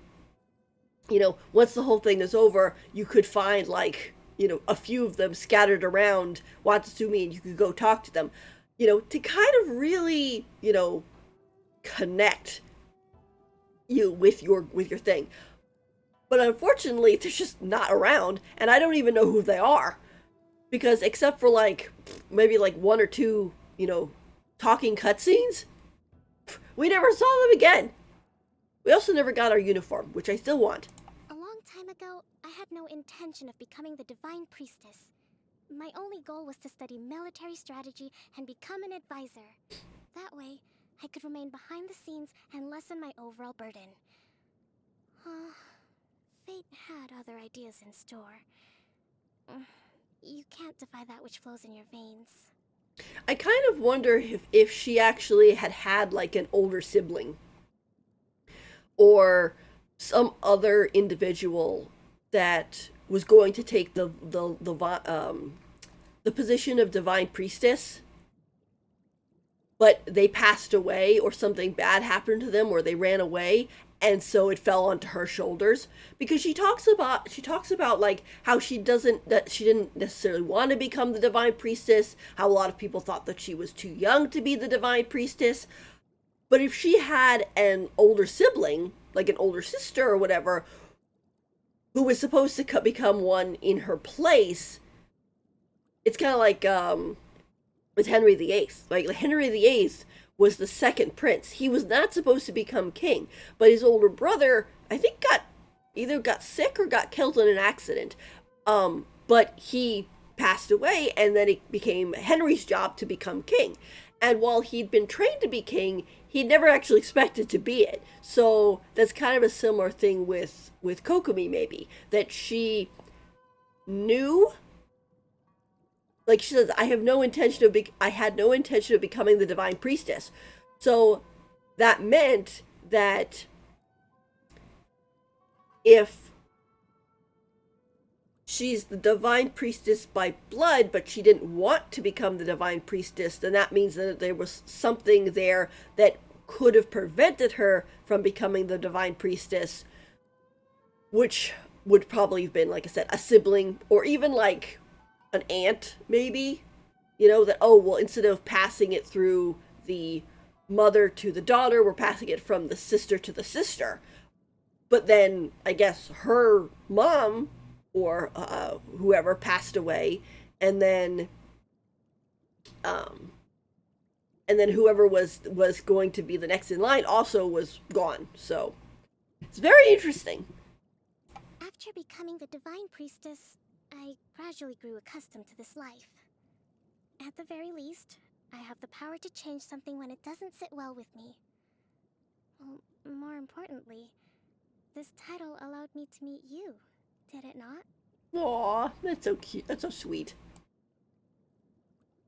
you know, once the whole thing is over, you could find like, you know, a few of them scattered around Watatsumi and you could go talk to them, you know, to kind of really, you know, connect you with your thing. But unfortunately, they're just not around, and I don't even know who they are, because except for like maybe like one or two, you know, talking cutscenes, we never saw them again. We also never got our uniform, which I still want. A long time ago, I had no intention of becoming the Divine Priestess. My only goal was to study military strategy and become an advisor. That way, I could remain behind the scenes and lessen my overall burden. Fate had other ideas in store. You can't defy that which flows in your veins. I kind of wonder if she actually had like an older sibling or some other individual that was going to take the the position of divine priestess, but they passed away or something bad happened to them or they ran away, and so it fell onto her shoulders. Because she talks about like how she didn't necessarily want to become the divine priestess, how a lot of people thought that she was too young to be the divine priestess. But if she had an older sibling, like an older sister or whatever, who was supposed to become one in her place, it's kind of like with Henry VIII. Like Henry VIII was the second prince. He was not supposed to become king, but his older brother, I think, either got sick or got killed in an accident. But he passed away, and then it became Henry's job to become king. And while he'd been trained to be king, he never actually expected to be it. So that's kind of a similar thing with Kokomi, maybe, that she knew, like she says, I had no intention of becoming the divine priestess. So that meant that if she's the divine priestess by blood, but she didn't want to become the divine priestess, then that means that there was something there that could have prevented her from becoming the divine priestess, which would probably have been, like I said, a sibling or even like an aunt, maybe. You know, that, oh, well, instead of passing it through the mother to the daughter, we're passing it from the sister to the sister. But then I guess her mom or whoever passed away, and then whoever was going to be the next in line also was gone. So it's very interesting. After becoming the divine priestess, I gradually grew accustomed to this life. At the very least, I have the power to change something when it doesn't sit well with me. Well, more importantly, this title allowed me to meet you, did it not? Aw, that's so cute. That's so sweet.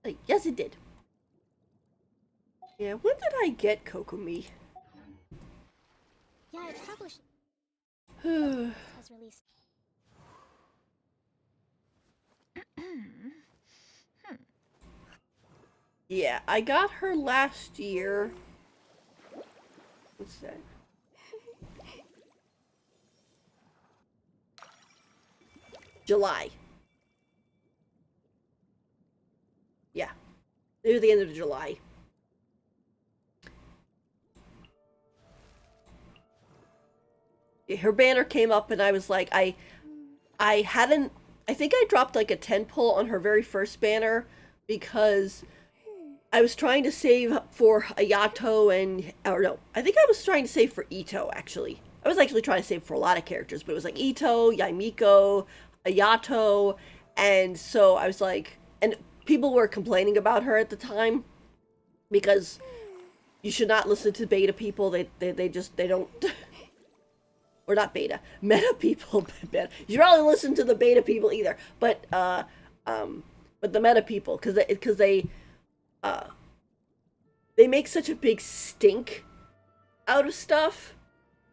Like, yes, it did. Yeah, when did I get Kokomi? Yeah, it published has released. Yeah, I got her last year. What's that? July. Yeah, near the end of July. Her banner came up, and I was like, I hadn't. I think I dropped like a 10 pull on her very first banner because I was trying to save for Ayato and, or no, I think I was trying to save for Ito, actually. I was actually trying to save for a lot of characters, but it was like Ito, Yaimiko, Ayato, and so I was like, and people were complaining about her at the time because you should not listen to beta people. They just, they don't, or not beta, meta people. Beta. You should probably listen to the beta people either, but the meta people, because they make such a big stink out of stuff,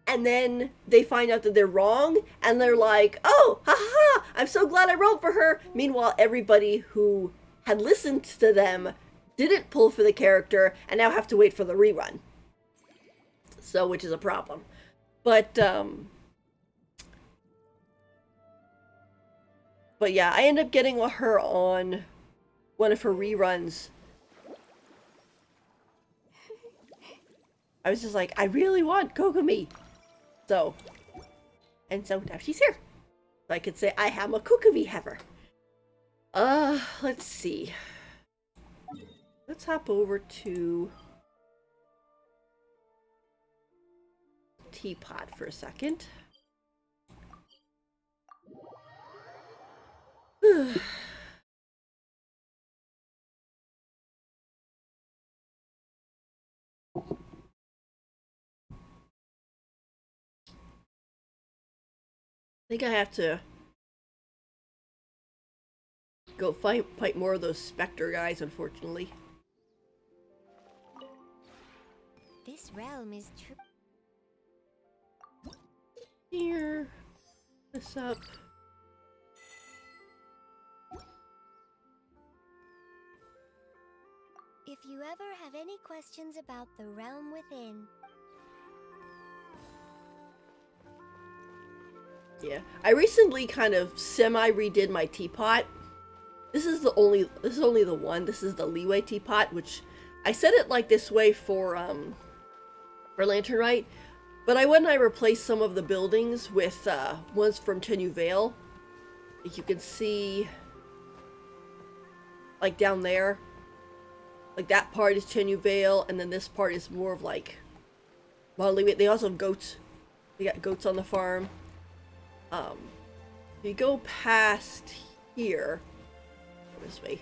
and then they find out that they're wrong, and they're like, oh, haha, I'm so glad I wrote for her. Meanwhile, everybody who had listened to them didn't pull for the character, and now have to wait for the rerun. So, which is a problem. But yeah, I ended up getting her on one of her reruns. I was just like, I really want Kokomi. So now she's here. So I could say I am a Kokomi haver. Let's see. Let's hop over to Teapot for a second. I think I have to go fight more of those Spectre guys, unfortunately. This realm is true. Here. This up. if you ever have any questions about the realm within. Yeah, I recently kind of semi-redid my teapot. This is only the one. This is the Leeway teapot, which I set it like this way for Lanternite, but I went and I replaced some of the buildings with ones from Tenyu Vale. Like you can see, like down there, like that part is Tenyu Vale, and then this part is more of like, well, they also have goats. They got goats on the farm. If you go past here, this way.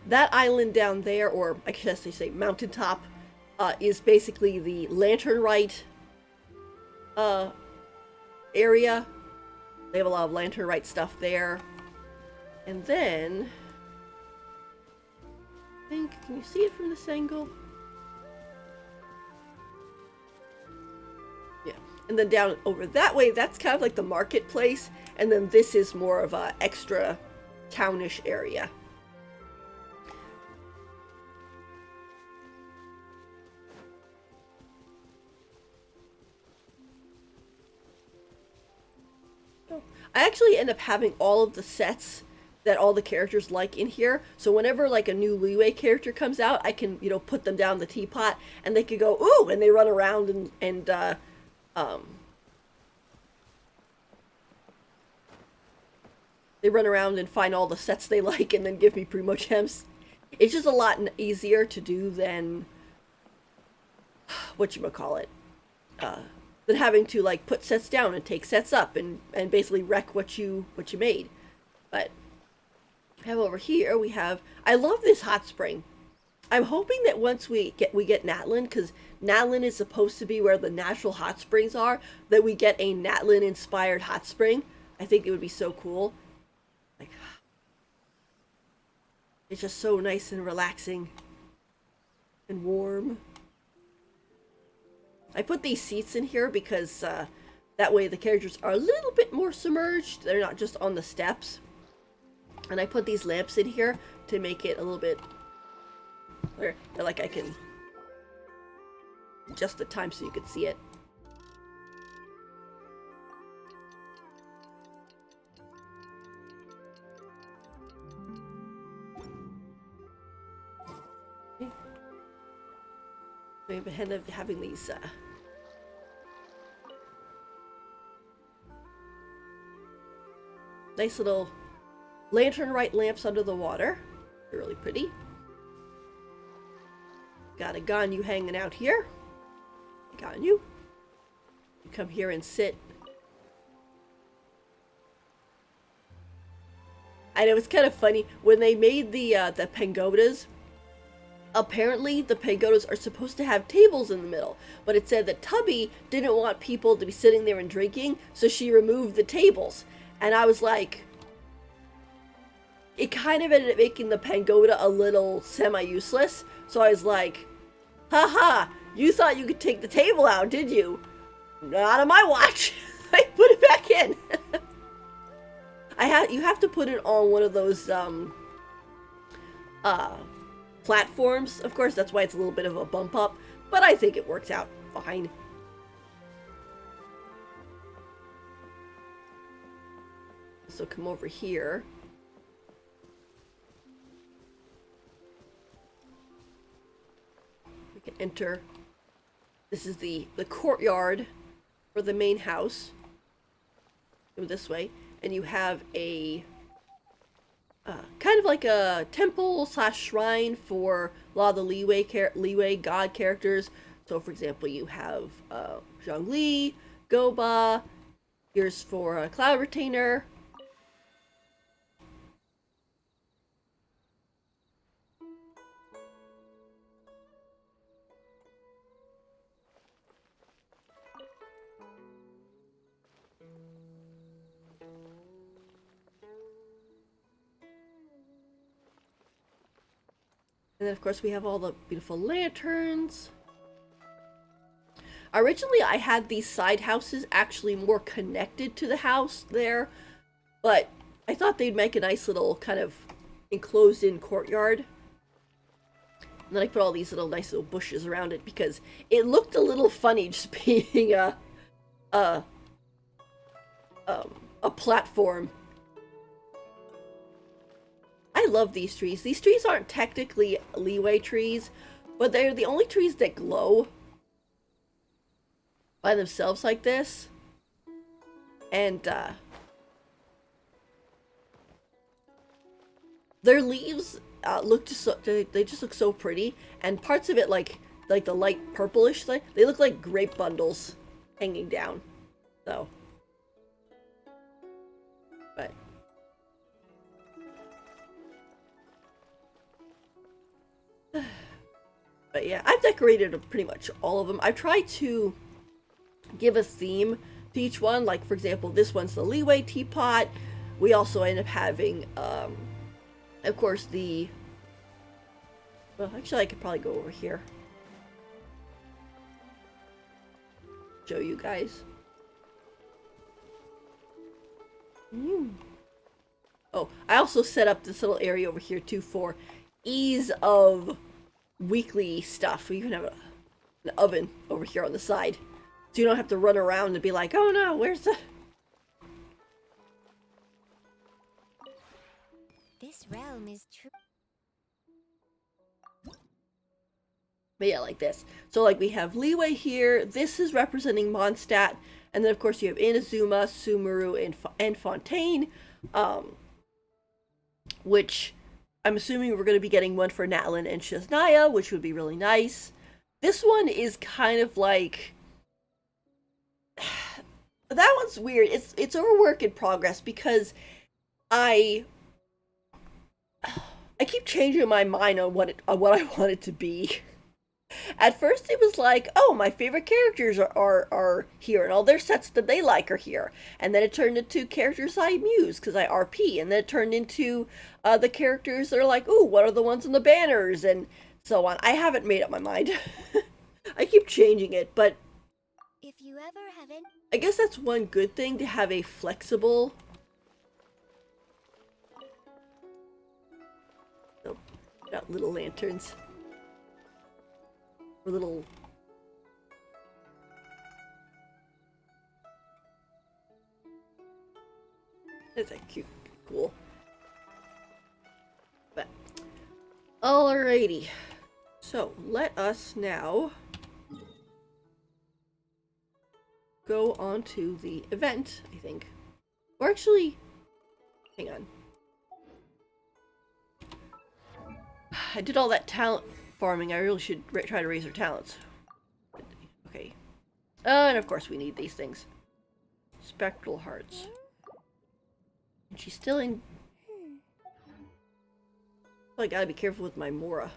That island down there, or I guess they say mountaintop, is basically the Lanternite area. They have a lot of Lanternite stuff there. And then, I think, can you see it from this angle? Yeah. And then down over that way, that's kind of like the marketplace. And then this is more of a extra townish area. I actually end up having all of the sets that all the characters like in here. So whenever like a new Leeway character comes out, I can, you know, put them down the teapot and they could go, ooh, and they run around and they run around and find all the sets they like and then give me Primo Gems. It's just a lot easier to do than whatchamacallit. Than having to like put sets down and take sets up and basically wreck what you made. But I have over here we have, I love this hot spring. I'm hoping that once we get Natlin, because Natlin is supposed to be where the natural hot springs are, that we get a Natlin inspired hot spring. I think it would be so cool. Like, it's just so nice and relaxing and warm. I put these seats in here because that way the characters are a little bit more submerged. They're not just on the steps. And I put these lamps in here to make it a little bit, where like I can adjust the time so you can see it. Okay. We end up having these nice little Lanternite lamps under the water. They're really pretty. Got a Ganyu hanging out here. Ganyu. You come here and sit. I know it's kind of funny when they made the pagodas. Apparently, the pagodas are supposed to have tables in the middle, but it said that Tubby didn't want people to be sitting there and drinking, so she removed the tables. And I was like, it kind of ended up making the pagoda a little semi-useless. So I was like, haha, you thought you could take the table out, did you? Not on my watch. I put it back in. You have to put it on one of those platforms. Of course, that's why it's a little bit of a bump up, but I think it works out fine. So come over here. We can enter. This is the courtyard for the main house. Go this way, and you have a kind of like a temple / shrine for a lot of the Leeway god characters. So, for example, you have Zhongli, Goba. Here's for a Cloud Retainer. And then, of course, we have all the beautiful lanterns. Originally, I had these side houses actually more connected to the house there. But I thought they'd make a nice little kind of enclosed in courtyard. And then I put all these little nice little bushes around it because it looked a little funny just being a platform. I love these trees. These trees aren't technically leeway trees, but they're the only trees that glow by themselves like this. And their leaves look just so, they just look so pretty, and parts of it like the light purplish thing, they look like grape bundles hanging down. So, but yeah, I've decorated pretty much all of them. I've tried to give a theme to each one. Like, for example, this one's the leeway teapot. We also end up having, of course, the... Well, actually, I could probably go over here. Show you guys. Oh, I also set up this little area over here, too, for ease of weekly stuff. We even have an oven over here on the side. So you don't have to run around and be like, oh no, where's the... This realm is true. But yeah, like this. So like we have leeway here. This is representing Mondstadt. And then of course you have Inazuma, Sumeru, and Fontaine. Which I'm assuming we're going to be getting one for Natlin and Shaznia, which would be really nice. This one is kind of like... That one's weird. It's a work in progress because I keep changing my mind on what I want it to be. At first it was like, oh, my favorite characters are here and all their sets that they like are here. And then it turned into characters I muse because I RP. And then it turned into the characters that are like, ooh, what are the ones on the banners? And so on. I haven't made up my mind. I keep changing it, but If you ever have any... I guess that's one good thing to have a flexible... Oh, got little lanterns. Or little... That's a cute, cool. But, alrighty. So, let us now go on to the event, I think. Or actually, hang on. I did all that talent farming. I really should try to raise her talents. Okay. And of course we need these things. Spectral hearts. And she's still in... Oh, I gotta be careful with my Mora.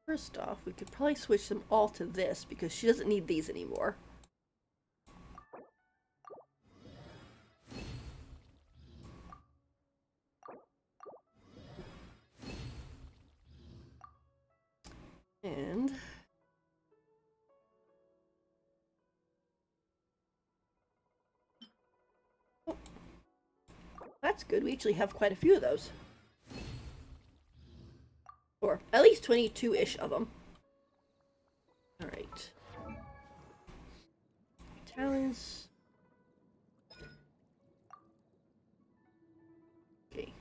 First off, we could probably switch them all to this because she doesn't need these anymore. And oh, that's good. We actually have quite a few of those. Or at least 22-ish of them. Alright. Talents. Okay.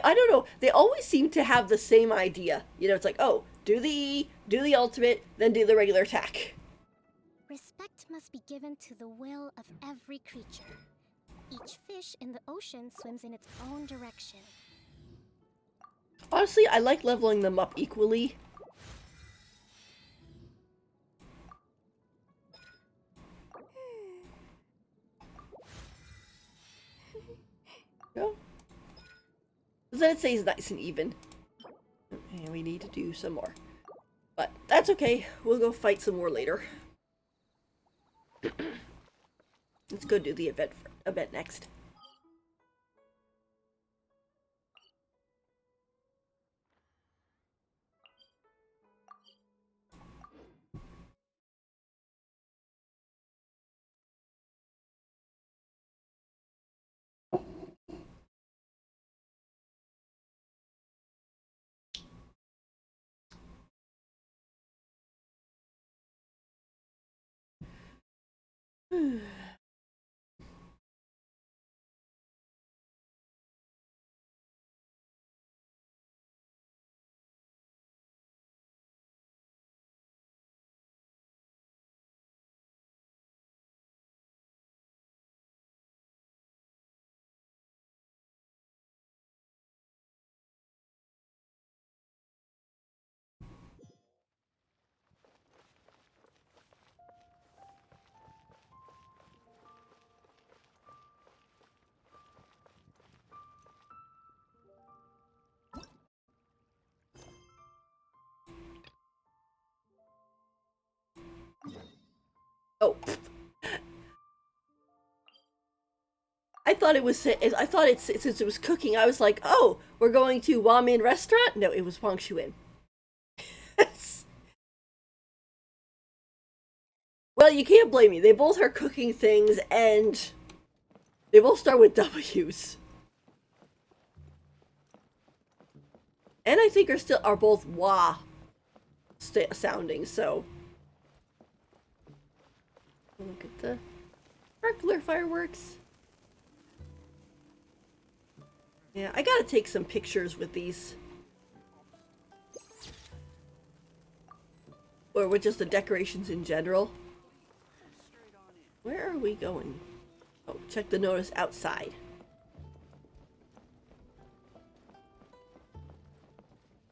I don't know, they always seem to have the same idea. You know, it's like, oh, do the ultimate, then do the regular attack. Respect must be given to the will of every creature. Each fish in the ocean swims in its own direction. Honestly, I like leveling them up equally. Go. Then it stays nice and even. And we need to do some more. But that's okay. We'll go fight some more later. Let's go do the event next. Oh. I thought it was. I thought it's since it was cooking. I was like, oh, we're going to Wamin restaurant. No, it was Wang Shuin. Well, you can't blame me. They both are cooking things, and they both start with W's. And I think are both Wa sounding. So look at the sparkler fireworks. Yeah, I gotta take some pictures with these. Or with just the decorations in general. Where are we going? Oh, check the notice outside.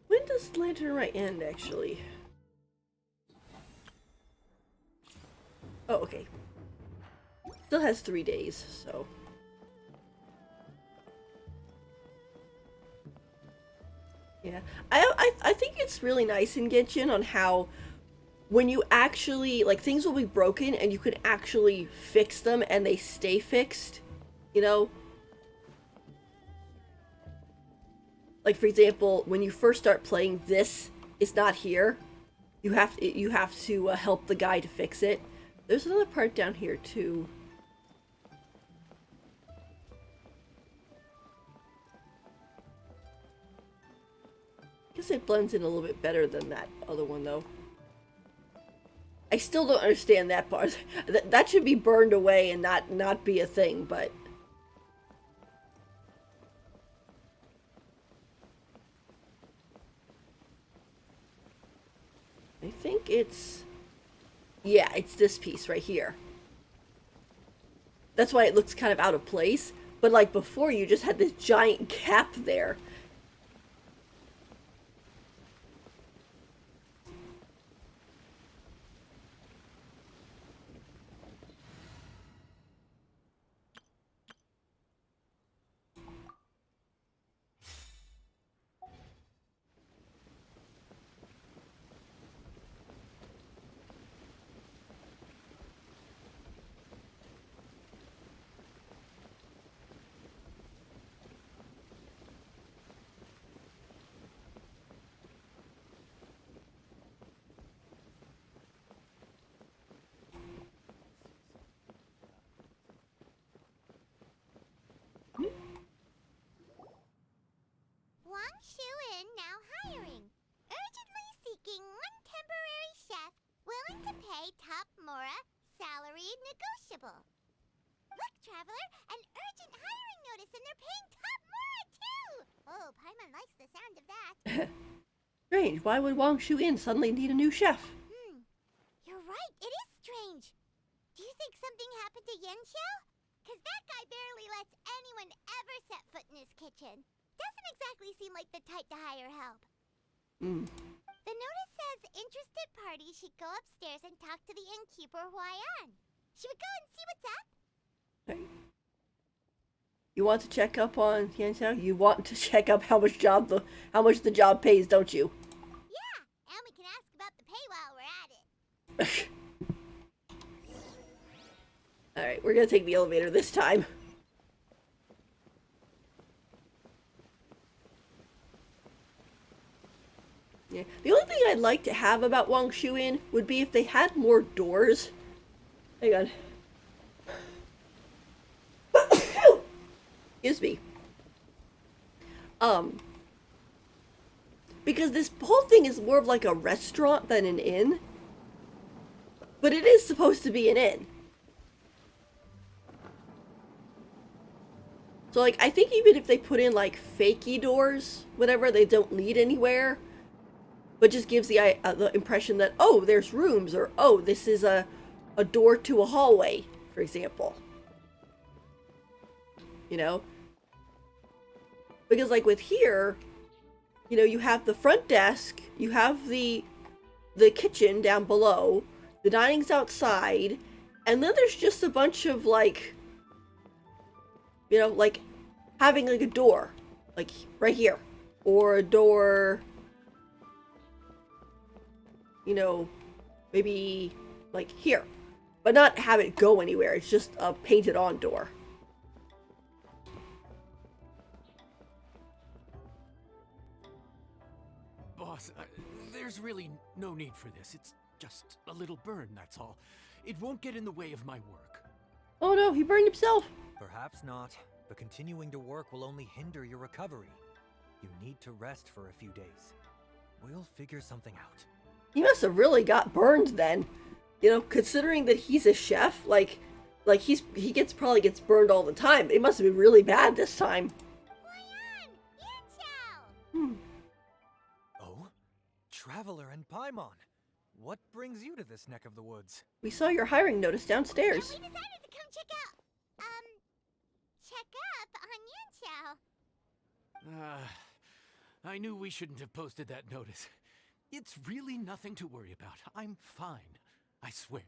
When does Lantern Right end, actually? Oh, okay. Still has 3 days, so... Yeah. I think it's really nice in Genshin on how when you actually, like, things will be broken and you can actually fix them and they stay fixed, you know? Like, for example, when you first start playing, this is not here. You have to help the guy to fix it. There's another part down here, too. I guess it blends in a little bit better than that other one, though. I still don't understand that part. That should be burned away and not be a thing, but... I think it's... Yeah, it's this piece right here. That's why it looks kind of out of place. But like before, you just had this giant gap there. Wang Shuin now hiring. Urgently seeking one temporary chef willing to pay top Mora, salary negotiable. Look, traveler, an urgent hiring notice and they're paying top Mora too! Oh, Paimon likes the sound of that. Strange, why would Wang Shuin suddenly need a new chef? You're right, it is strange. Do you think something happened to Yanxiao? Cause that guy barely lets anyone ever set foot in his kitchen. Doesn't exactly seem like the type to hire help. The notice says interested parties should go upstairs and talk to the innkeeper Huayan. Should we go and see what's up? Okay. You want to check up on Yanxiao? You want to check up how much the job pays, don't you? Yeah, and we can ask about the pay while we're at it. Alright, we're gonna take the elevator this time. Yeah. The only thing I'd like to have about Wang Shuin would be if they had more doors. Hang on. Excuse me. Because this whole thing is more of like a restaurant than an inn. But it is supposed to be an inn. So like I think even if they put in like fakey doors, whatever, they don't lead anywhere, but just gives the impression that oh, there's rooms, or oh, this is a door to a hallway, for example. You know, because like with here, you know, you have the front desk, you have the kitchen down below, the dining's outside, and then there's just a bunch of like, you know, like having like a door, like right here, or a door, you know, maybe like here, but not have it go anywhere. It's just a painted on door. Boss, there's really no need for this. It's just a little burn, that's all. It won't get in the way of my work. Oh no, he burned himself. Perhaps not, but continuing to work will only hinder your recovery. You need to rest for a few days. We'll figure something out. He must have really got burned then. You know, considering that he's a chef, like he probably gets burned all the time. It must have been really bad this time. Hmm. Oh? Traveler and Paimon! What brings you to this neck of the woods? We saw your hiring notice downstairs. And we decided to come check up on Yan Xiao. I knew we shouldn't have posted that notice. It's really nothing to worry about. I'm fine. I swear.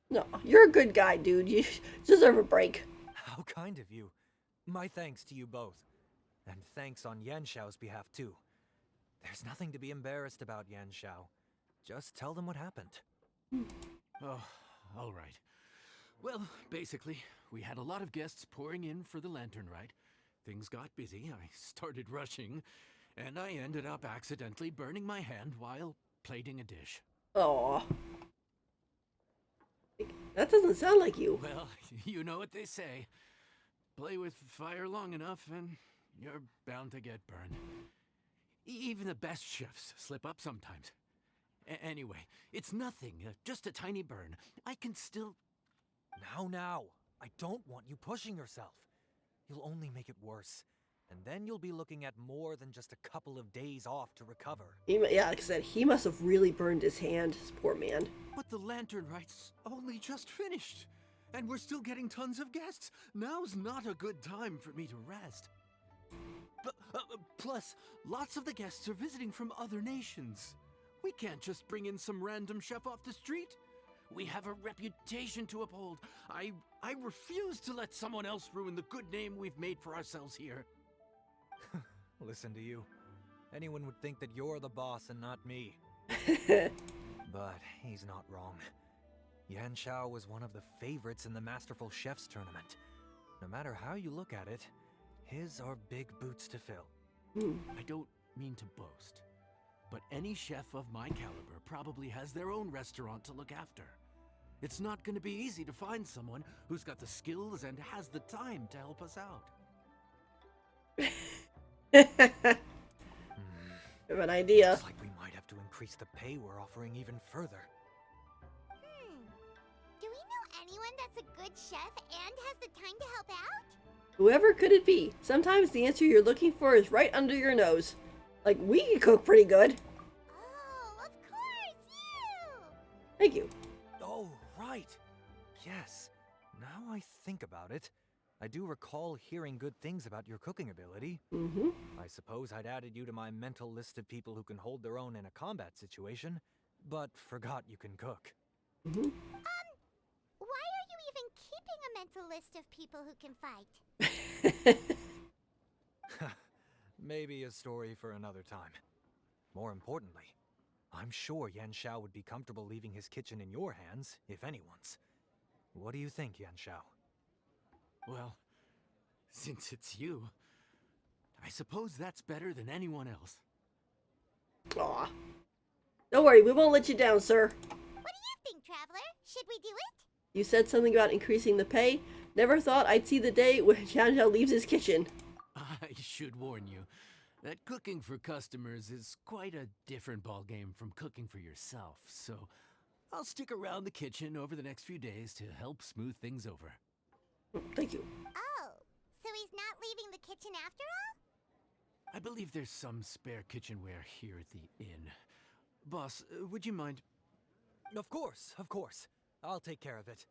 No, you're a good guy, dude. You deserve a break. How kind of you. My thanks to you both. And thanks on Yanxiao's behalf, too. There's nothing to be embarrassed about, Yanxiao. Just tell them what happened. Oh, all right. Well, basically, we had a lot of guests pouring in for the lantern ride. Things got busy, I started rushing, and I ended up accidentally burning my hand while plating a dish. Aw. That doesn't sound like you. Well, you know what they say. Play with fire long enough and you're bound to get burned. Even the best chefs slip up sometimes. Anyway, it's nothing, just a tiny burn. I can still... Now. I don't want you pushing yourself. You'll only make it worse. And then you'll be looking at more than just a couple of days off to recover. Yeah, like I said, he must have really burned his hand, this poor man. But the lantern ride's only just finished. And we're still getting tons of guests. Now's not a good time for me to rest. Plus, lots of the guests are visiting from other nations. We can't just bring in some random chef off the street. We have a reputation to uphold. I refuse to let someone else ruin the good name we've made for ourselves here. Listen to you. Anyone would think that you're the boss and not me. But he's not wrong. Yanxiao was one of the favorites in the Masterful Chefs tournament. No matter how you look at it, his are big boots to fill. I don't mean to boast, but any chef of my caliber probably has their own restaurant to look after. It's not going to be easy to find someone who's got the skills and has the time to help us out. Have an idea. Looks like we might have to increase the pay we're offering even further. Do we know anyone that's a good chef and has the time to help out? Whoever could it be? Sometimes the answer you're looking for is right under your nose. Like, we can cook pretty good. Oh, of course, you! Thank you. Oh, right. Yes. Now I think about it, I do recall hearing good things about your cooking ability. Mm-hmm. I suppose I'd added you to my mental list of people who can hold their own in a combat situation, but forgot you can cook. Mm-hmm. Why are you even keeping a mental list of people who can fight? Maybe a story for another time. More importantly, I'm sure Yanxiao would be comfortable leaving his kitchen in your hands, if anyone's. What do you think, Yanxiao? Well, since it's you, I suppose that's better than anyone else. Aw. Don't worry, we won't let you down, sir. What do you think, Traveler? Should we do it? You said something about increasing the pay. Never thought I'd see the day when Xiao leaves his kitchen. I should warn you that cooking for customers is quite a different ballgame from cooking for yourself, so I'll stick around the kitchen over the next few days to help smooth things over. Thank you. Oh, so he's not leaving the kitchen after all? I believe there's some spare kitchenware here at the inn. Boss, would you mind? Of course, of course. I'll take care of it.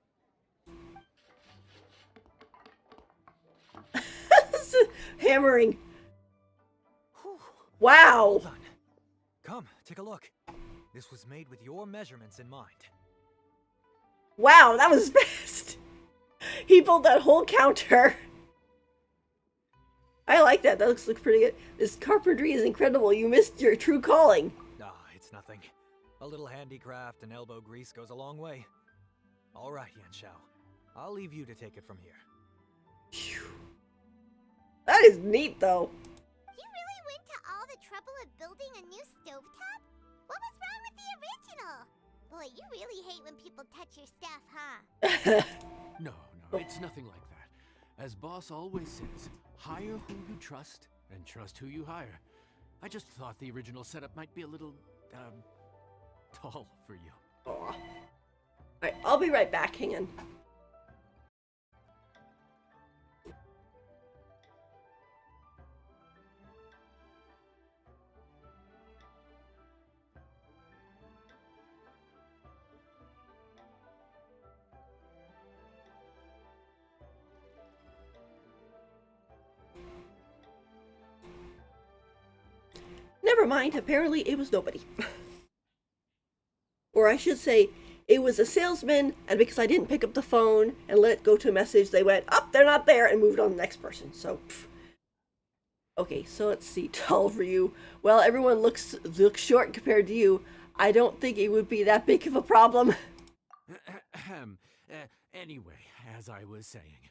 Hammering. Whew. Wow. Hold on. Come, take a look. This was made with your measurements in mind. Wow, that was fast. He pulled that whole counter. I like that. That looks pretty good. This carpentry is incredible. You missed your true calling. Ah, it's nothing. A little handicraft and elbow grease goes a long way. All right, Yanxiao. I'll leave you to take it from here. Phew. That is neat, though. You really went to all the trouble of building a new stovetop? What was wrong with the original? Boy, you really hate when people touch your stuff, huh? No, it's nothing like that. As Boss always says, hire who you trust and trust who you hire. I just thought the original setup might be a little, tall for you. Aw. Alright, I'll be right back. Hang on. Never mind, apparently it was nobody. Or I should say, it was a salesman, and because I didn't pick up the phone and let it go to a message, they went, oh, they're not there, and moved on to the next person. So, pff. Okay, so let's see, tall for you. Well, everyone looks short compared to you. I don't think it would be that big of a problem. Anyway, as I was saying,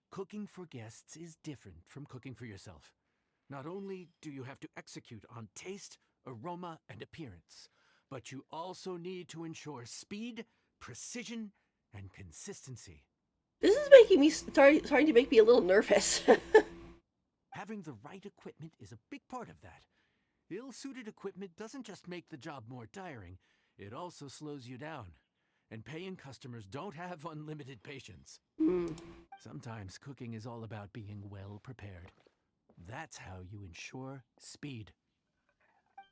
cooking for guests is different from cooking for yourself. Not only do you have to execute on taste, aroma, and appearance, but you also need to ensure speed, precision, and consistency. This is making me starting to make me a little nervous. Having the right equipment is a big part of that. Ill-suited equipment doesn't just make the job more tiring, it also slows you down. And paying customers don't have unlimited patience. Sometimes cooking is all about being well prepared. That's how you ensure speed.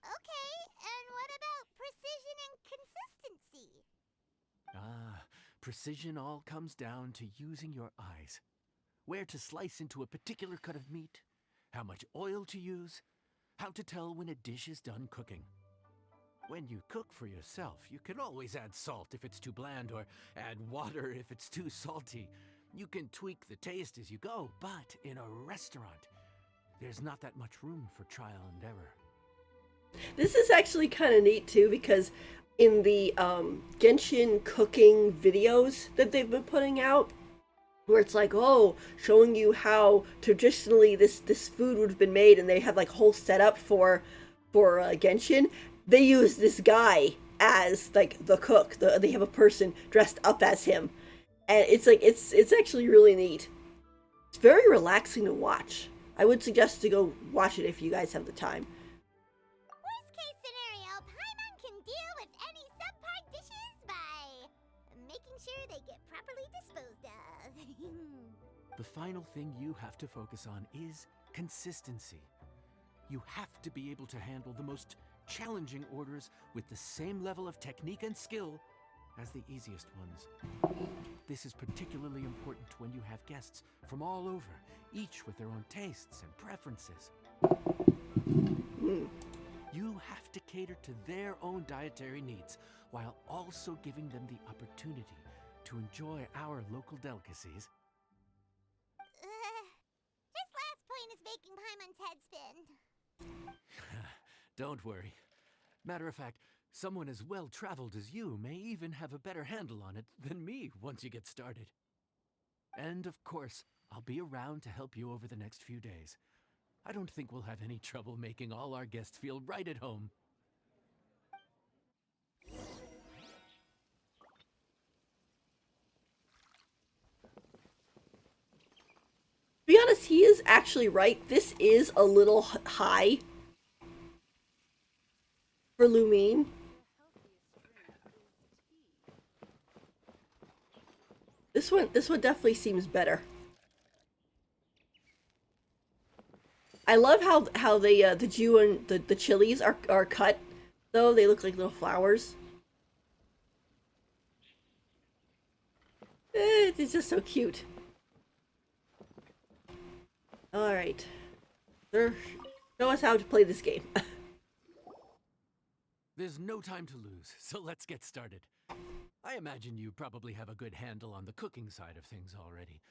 Okay, and what about precision and consistency? Precision all comes down to using your eyes. Where to slice into a particular cut of meat, how much oil to use, how to tell when a dish is done cooking. When you cook for yourself, you can always add salt if it's too bland or add water if it's too salty. You can tweak the taste as you go, but in a restaurant, there's not that much room for trial and error. This is actually kind of neat too, because in the Genshin cooking videos that they've been putting out, where it's like, oh, showing you how traditionally this food would have been made, and they have like whole setup for Genshin. They use this guy as like the cook. They have a person dressed up as him, and it's like it's actually really neat. It's very relaxing to watch. I would suggest to go watch it if you guys have the time. Worst case scenario, Paimon can deal with any subpar dishes by making sure they get properly disposed of. The final thing you have to focus on is consistency. You have to be able to handle the most challenging orders with the same level of technique and skill as the easiest ones. This is particularly important when you have guests from all over, each with their own tastes and preferences. You have to cater to their own dietary needs while also giving them the opportunity to enjoy our local delicacies. This last point is making Paimon's head spin. Don't worry. Matter of fact, someone as well-traveled as you may even have a better handle on it than me once you get started. And of course, I'll be around to help you over the next few days. I don't think we'll have any trouble making all our guests feel right at home. To be honest, he is actually right. This is a little high for Lumine. This one definitely seems better. I love how the Jew and the chilies are cut, though. They look like little flowers. It's just so cute. Alright. Show us how to play this game. There's no time to lose, so let's get started. I imagine you probably have a good handle on the cooking side of things already.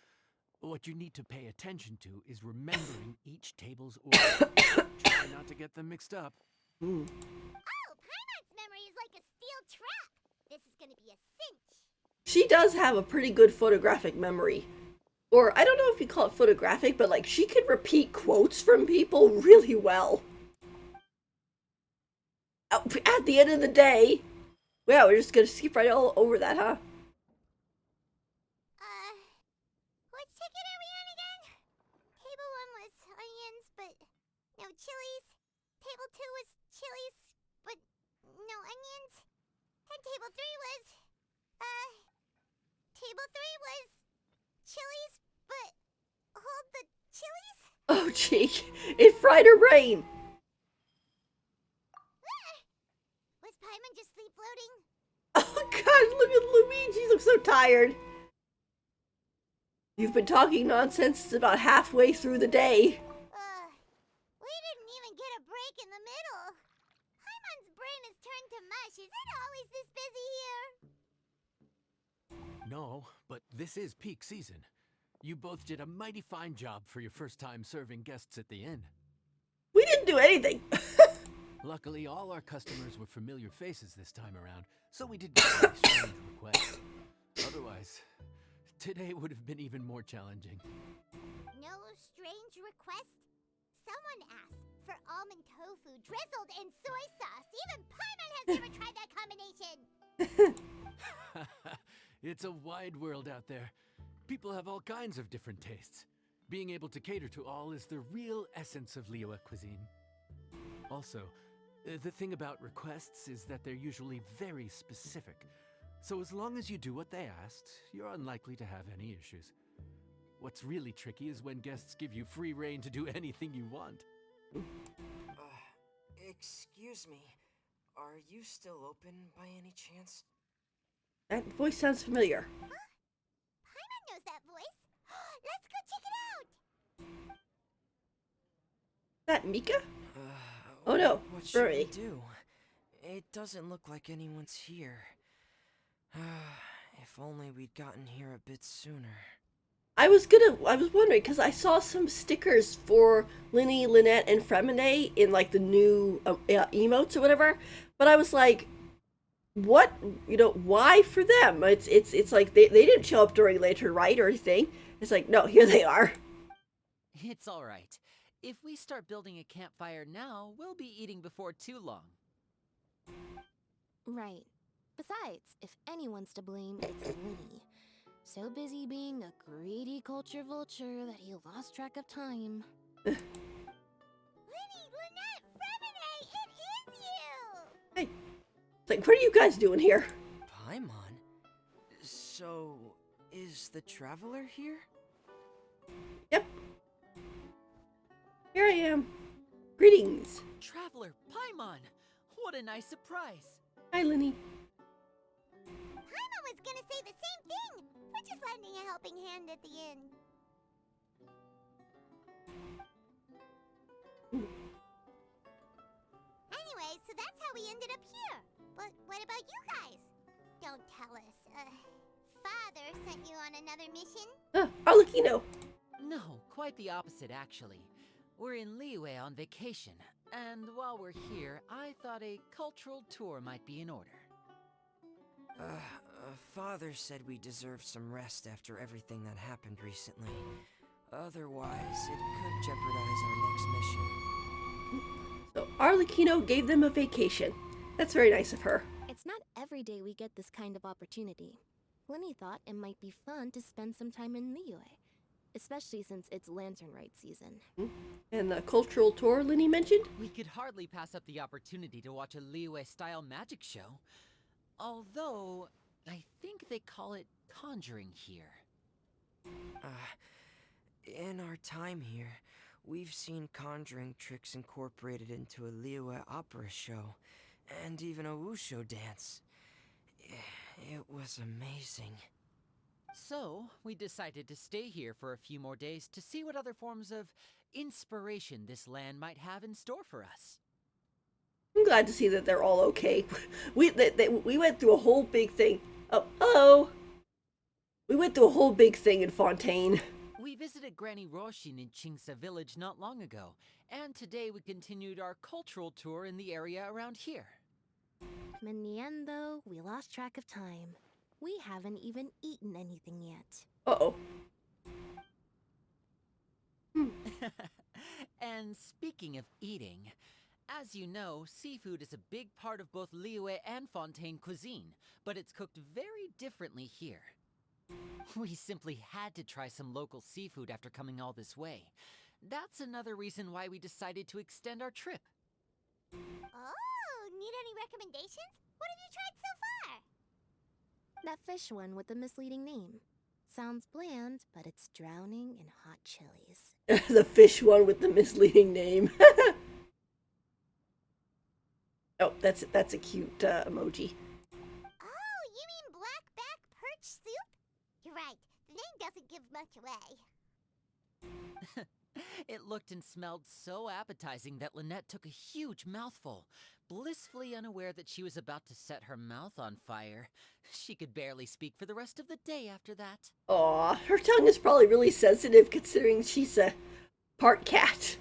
What you need to pay attention to is remembering each table's order. Try not to get them mixed up. Mm. Oh, Paimon's memory is like a steel trap. This is gonna be a cinch. She does have a pretty good photographic memory. Or, I don't know if you call it photographic, but like, she can repeat quotes from people really well. At the end of the day, wow, we're just gonna skip right all over that, huh? Which ticket are we on again? Table 1 was onions, but no chilies. Table 2 was chilies, but no onions. And table 3 was, table 3 was chilies, but hold the chilies? Oh, gee, it fried her brain. Was Paimon just sleep floating? Oh god, look at Luigi, she looks so tired. You've been talking nonsense about halfway through the day. We didn't even get a break in the middle. Paimon's brain has turned to mush. Is it always this busy here? No, but this is peak season. You both did a mighty fine job for your first time serving guests at the inn. We didn't do anything. Luckily, all our customers were familiar faces this time around, so we didn't get any strange requests. Otherwise, today would have been even more challenging. No strange request? Someone asked for almond tofu drizzled in soy sauce. Even Paimon has never tried that combination. It's a wide world out there. People have all kinds of different tastes. Being able to cater to all is the real essence of Liyue cuisine. Also, the thing about requests is that they're usually very specific. So as long as you do what they asked, you're unlikely to have any issues. What's really tricky is when guests give you free rein to do anything you want. Excuse me. Are you still open by any chance? That voice sounds familiar. Huh? Paimon knows that voice. Let's go check it out. Is that Mika? Oh no, What should we Rory. do? It doesn't look like anyone's here. If only we'd gotten here a bit sooner. I was wondering, because I saw some stickers for Linny, Lynette, and Fremine in like the new emotes or whatever, but I was like, what, why for them? It's like they didn't show up during Lantern Rite or anything. It's like, no, here they are. It's all right. If we start building a campfire now, we'll be eating before too long. Right. Besides, if anyone's to blame, it's Linny. So busy being a greedy culture vulture that he lost track of time. Linny, Lynette, Fremine, it is you! Hey, it's like, what are you guys doing here? Paimon? So, is the traveler here? Yep. Here I am. Greetings. Traveler Paimon! What a nice surprise! Hi, Linny. Paimon was gonna say the same thing. We're just lending a helping hand at the inn. Anyway, so that's how we ended up here. But what about you guys? Don't tell us. Father sent you on another mission? Arlecchino. No, quite the opposite actually. We're in Liyue on vacation, and while we're here, I thought a cultural tour might be in order. Father said we deserve some rest after everything that happened recently. Otherwise, it could jeopardize our next mission. So Arlecchino gave them a vacation. That's very nice of her. It's not every day we get this kind of opportunity. Linny thought it might be fun to spend some time in Liyue, especially since it's Lantern Rite season. And the cultural tour Linny mentioned? We could hardly pass up the opportunity to watch a Liyue-style magic show. Although, I think they call it conjuring here. In our time here, we've seen conjuring tricks incorporated into a Liyue opera show, and even a wushu dance. It was amazing. So, we decided to stay here for a few more days to see what other forms of inspiration this land might have in store for us. I'm glad to see that they're all okay. We went through a whole big thing. Oh, hello. We went through a whole big thing in Fontaine. We visited Granny Roshin in Chingsa village not long ago, and today we continued our cultural tour in the area around here. In the end, though, we lost track of time. We haven't even eaten anything yet. Uh-oh. And speaking of eating, as you know, seafood is a big part of both Liyue and Fontaine cuisine, but it's cooked very differently here. We simply had to try some local seafood after coming all this way. That's another reason why we decided to extend our trip. Oh, need any recommendations? What have you tried so far? That fish one with the misleading name. Sounds bland, but it's drowning in hot chilies. The fish one with the misleading name. Oh, that's a cute emoji. Oh, you mean blackback perch soup? You're right, the name doesn't give much away. It looked and smelled so appetizing that Lynette took a huge mouthful, blissfully unaware that she was about to set her mouth on fire. She could barely speak for the rest of the day after that. Aw, her tongue is probably really sensitive considering she's a part cat.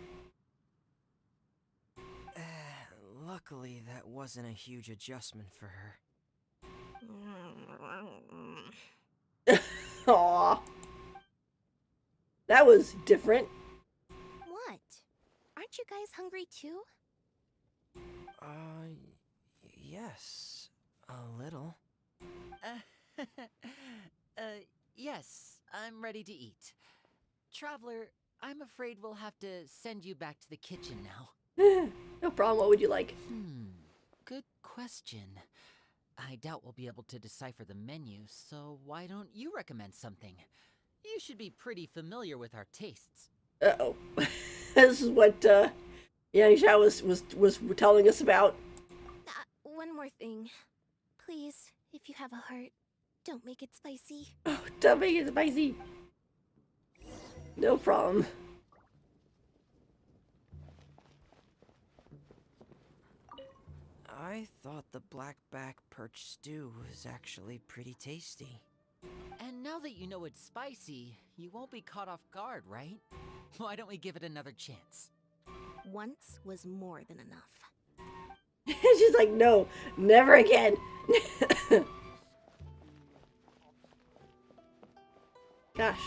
Luckily, that wasn't a huge adjustment for her. Aw. That was different. What? Aren't you guys hungry too? Yes, a little. Yes, I'm ready to eat. Traveler, I'm afraid we'll have to send you back to the kitchen now. No problem, what would you like? Good question. I doubt we'll be able to decipher the menu, so why don't you recommend something? You should be pretty familiar with our tastes. Uh-oh. This is what Yang Xiao was telling us about. One more thing. Please, if you have a heart, don't make it spicy. Oh, don't make it spicy. No problem. I thought the blackback perch stew was actually pretty tasty. And now that you know it's spicy, you won't be caught off guard, right? Why don't we give it another chance? Once was more than enough. She's like, no, never again. Gosh.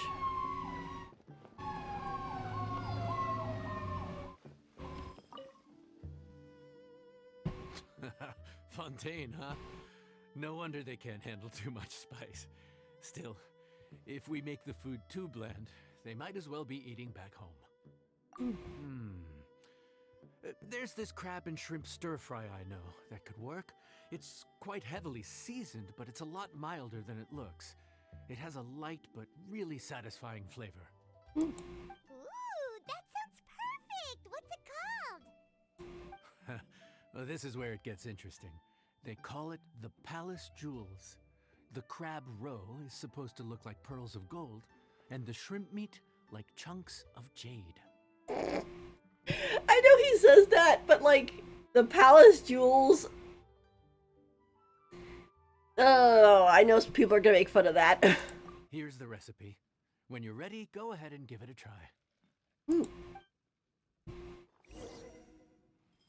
Fontaine, huh? No wonder they can't handle too much spice. Still, if we make the food too bland, they might as well be eating back home. There's this crab and shrimp stir-fry I know that could work. It's quite heavily seasoned, but it's a lot milder than it looks. It has a light but really satisfying flavor. Ooh, that sounds perfect! What's it called? Well, this is where it gets interesting. They call it the Palace Jewels. The crab roe is supposed to look like pearls of gold, and the shrimp meat like chunks of jade. I know he says that, but like, the Palace Jewels... Oh, I know some people are gonna make fun of that. Here's the recipe. When you're ready, go ahead and give it a try.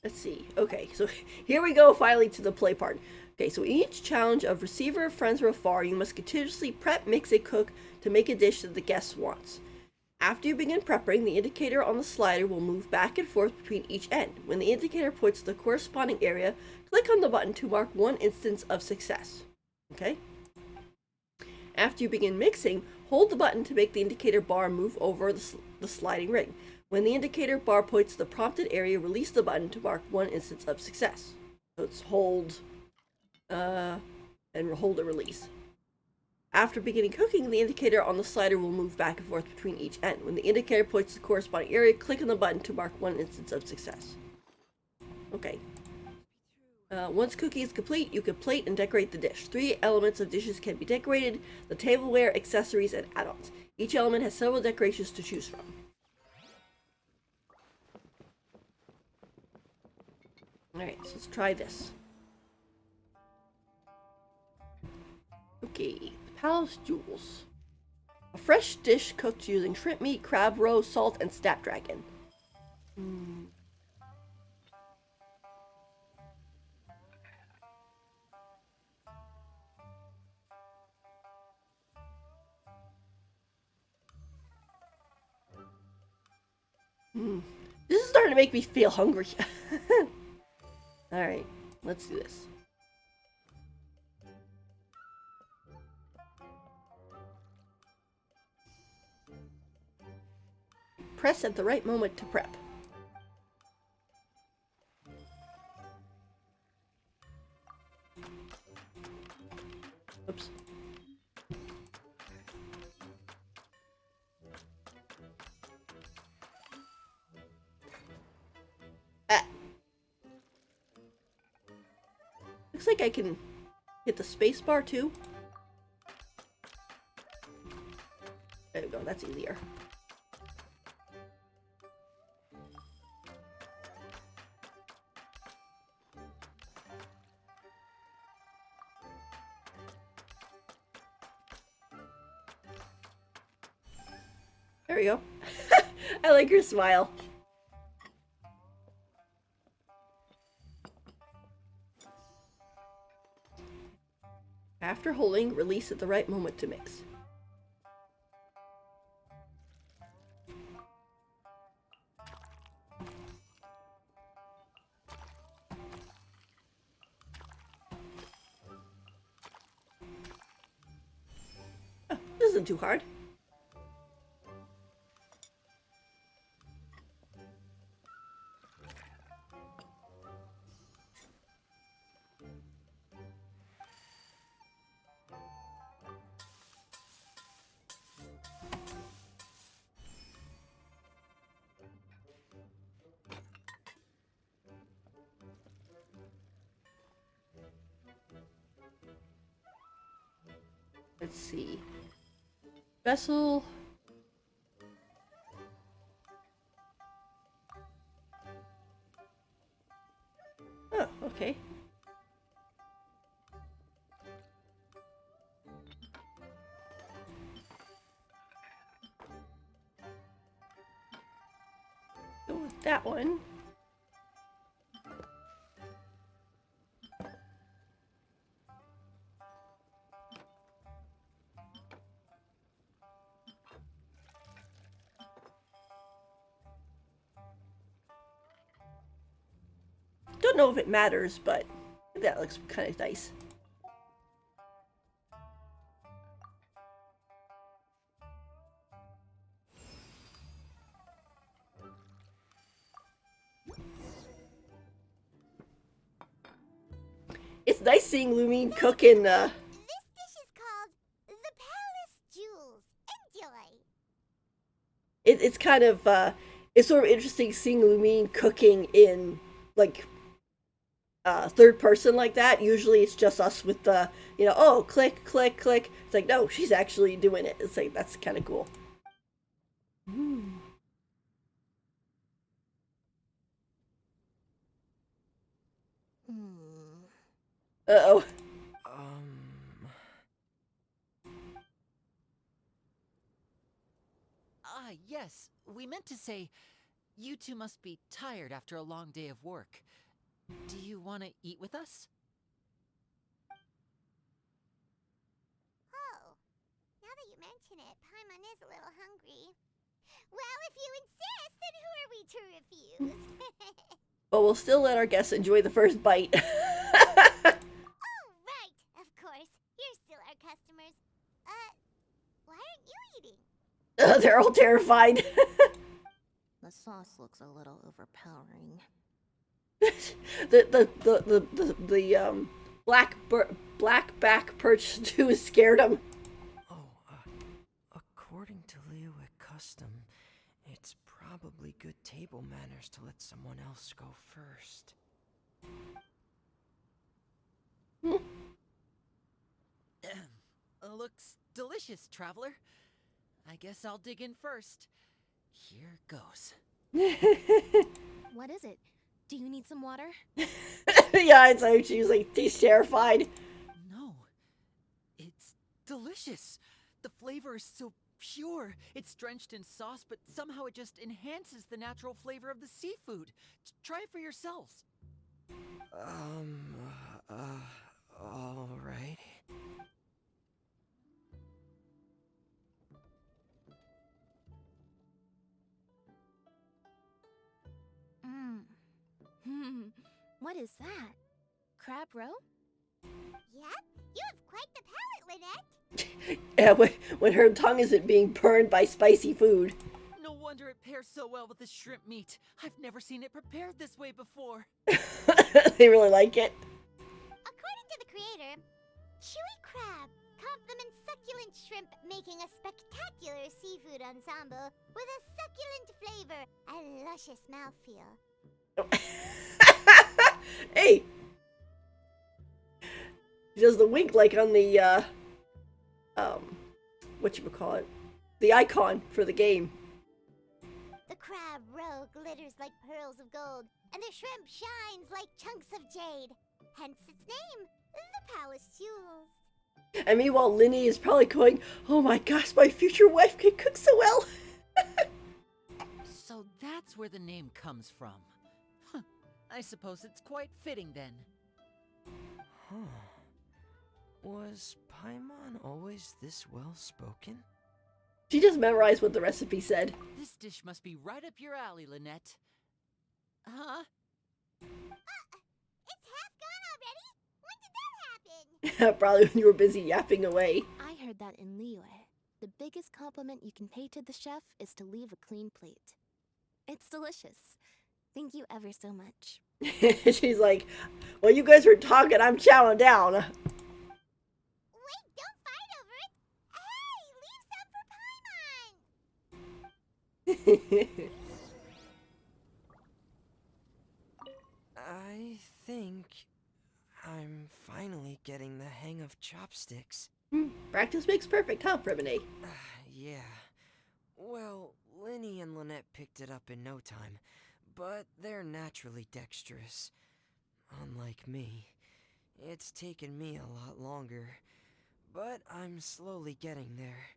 Let's see. Okay, so here we go finally to the play part. Okay, so each challenge of receiver of friends from afar, you must continuously prep, mix, and cook to make a dish that the guest wants. After you begin prepping, the indicator on the slider will move back and forth between each end. When the indicator points to the corresponding area, click on the button to mark one instance of success. Okay? After you begin mixing, hold the button to make the indicator bar move over the sliding ring. When the indicator bar points to the prompted area, release the button to mark one instance of success. So it's hold, and hold and release. After beginning cooking, the indicator on the slider will move back and forth between each end. When the indicator points to the corresponding area, click on the button to mark one instance of success. Okay. Once cooking is complete, you can plate and decorate the dish. 3 elements of dishes can be decorated: the tableware, accessories, and add-ons. Each element has several decorations to choose from. Alright, so let's try this. Okay, Palace Jewels. A fresh dish cooked using shrimp meat, crab roe, salt, and snapdragon. This is starting to make me feel hungry. Alright, let's do this. Press at the right moment to prep. Oops. Looks like I can hit the space bar too. There we go, that's easier. There we go. I like your smile. After holding, release at the right moment to mix. Oh, this isn't too hard. Let's see. Vessel. Oh, okay. Go with that one. Don't know if it matters, but that looks kind of nice. It's nice seeing Lumine cook in, This dish is called the Palace Jewels. Enjoy! It's kind of, it's sort of interesting seeing Lumine cooking in, like, third person like that. Usually it's just us with the, you know, oh, click, click, click. It's like, no, she's actually doing it. It's like, that's kind of cool. Uh-oh. Yes, we meant to say, you two must be tired after a long day of work. Do you want to eat with us? Oh, now that you mention it, Paimon is a little hungry. Well, if you insist, then who are we to refuse? But we'll still let our guests enjoy the first bite. Oh, right, of course. You're still our customers. Why aren't you eating? They're all terrified. The sauce looks a little overpowering. the black back perch stew scared him. According to Liyue custom, it's probably good table manners to let someone else go first. Looks delicious, traveler. I guess I'll dig in first. Here goes. What is it? Do you need some water? Yeah, it's like she's like, she's terrified. No. It's delicious. The flavor is so pure. It's drenched in sauce, but somehow it just enhances the natural flavor of the seafood. Try it for yourselves. All right. What is that? Crab roe? Yep, you have quite the palate, Lynette. Yeah, when her tongue isn't being burned by spicy food. No wonder it pairs so well with the shrimp meat. I've never seen it prepared this way before. They really like it. According to the creator, chewy crab complements succulent shrimp, making a spectacular seafood ensemble with a succulent flavor and luscious mouthfeel. Hey! She does the wink like on the, whatchamacallit? The icon for the game. The crab roe glitters like pearls of gold, and the shrimp shines like chunks of jade. Hence its name, the Palace Jewels. And meanwhile, Linny is probably going, oh my gosh, my future wife can cook so well. So that's where the name comes from. Huh. I suppose it's quite fitting then. Huh. Was Paimon always this well spoken? She just memorized what the recipe said. This dish must be right up your alley, Lynette. Huh? It's half gone already? When did that happen? Probably when you were busy yapping away. I heard that in Liyue. The biggest compliment you can pay to the chef is to leave a clean plate. It's delicious. Thank you ever so much. She's like, well, you guys were talking, I'm chowing down. Wait, don't fight over it. Hey, leave some for Paimon. I think I'm finally getting the hang of chopsticks. Practice makes perfect, huh, Primine? Yeah. Well, Linny and Lynette picked it up in no time, but they're naturally dexterous. Unlike me, it's taken me a lot longer, but I'm slowly getting there.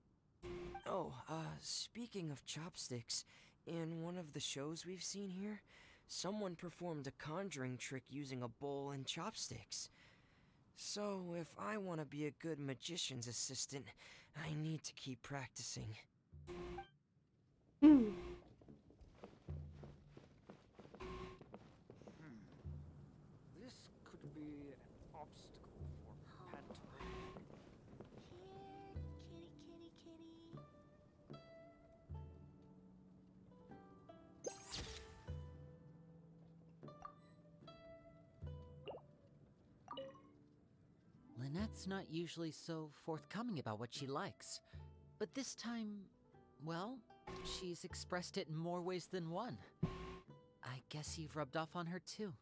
Oh, speaking of chopsticks, in one of the shows we've seen here, someone performed a conjuring trick using a bowl and chopsticks. So, if I want to be a good magician's assistant, I need to keep practicing. This could be an obstacle for pantomime. Here, kitty, kitty, kitty. Lynette's not usually so forthcoming about what she likes. But this time, well, she's expressed it in more ways than one. I guess you've rubbed off on her too.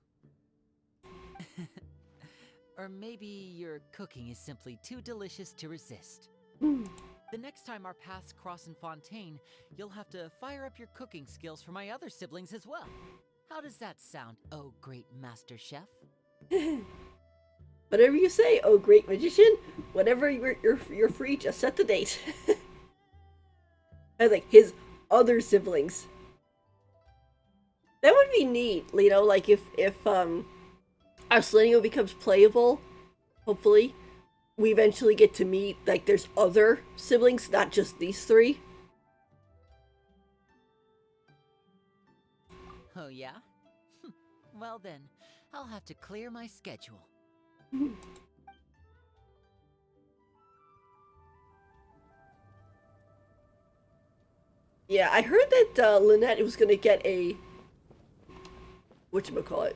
Or maybe your cooking is simply too delicious to resist. The next time our paths cross in Fontaine, you'll have to fire up your cooking skills for my other siblings as well. How does that sound, oh great master chef? Whatever you say, oh great magician. Whenever you're free, just set the date. I was like, his other siblings. That would be neat, you know, like if Arsenio becomes playable, hopefully, we eventually get to meet, like, there's other siblings, not just these three. Oh yeah? Well then, I'll have to clear my schedule. Yeah, I heard that Lynette was gonna get a whatchamacallit.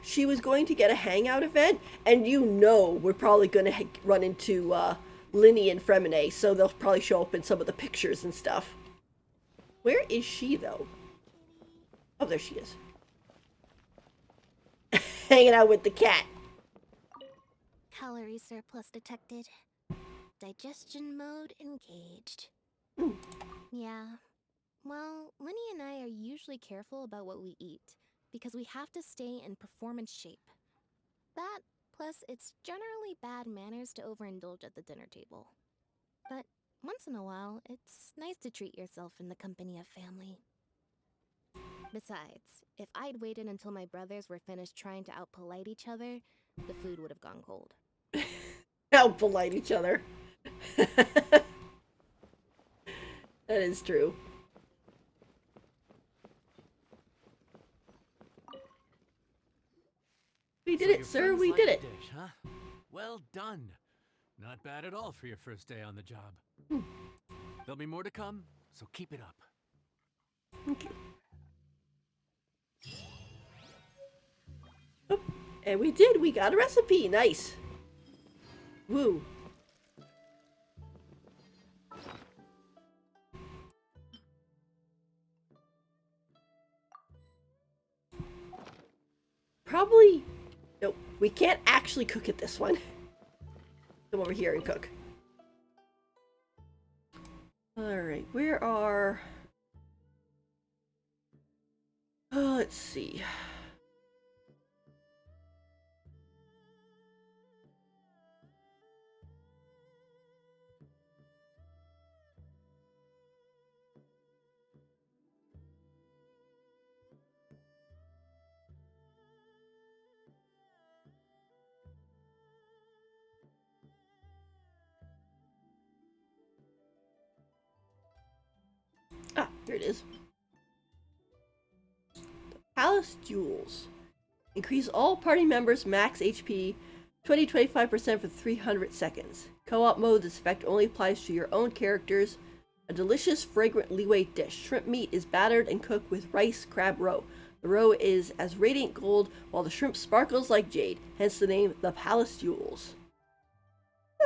She was going to get a hangout event, and you know we're probably gonna run into Linny and Fremine, so they'll probably show up in some of the pictures and stuff. Where is she, though? Oh, there she is. Hanging out with the cat. Calorie surplus detected. Digestion mode engaged. Yeah. Well, Lenny and I are usually careful about what we eat, because we have to stay in performance shape. That, plus it's generally bad manners to overindulge at the dinner table. But once in a while, it's nice to treat yourself in the company of family. Besides, if I'd waited until my brothers were finished trying to out-polite each other, the food would have gone cold. How polite each other. That is true. We did So it, your sir. friends We like did the it. dish, huh? Well done. Not bad at all for your first day on the job. There'll be more to come, so keep it up. Thank you. Oh, and we did. We got a recipe. Nice. Woo. Probably. Nope. We can't actually cook it this one. Come over here and cook. Alright, where are... Oh, let's see. Ah, here it is. The Palace Jewels. Increase all party members' max HP 20-25% for 300 seconds. Co-op mode, this effect only applies to your own characters. A delicious, fragrant leeway dish. Shrimp meat is battered and cooked with rice crab roe. The roe is as radiant gold, while the shrimp sparkles like jade, hence the name the Palace Jewels.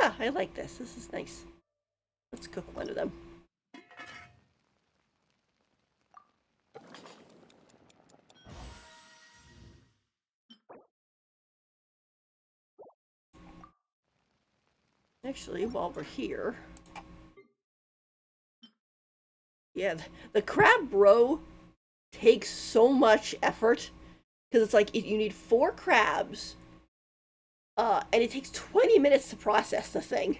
Ah, I like this. This is nice. Let's cook one of them. Actually, while we're here... Yeah, the crab roe takes so much effort. Because it's like, you need 4 crabs. And it takes 20 minutes to process the thing.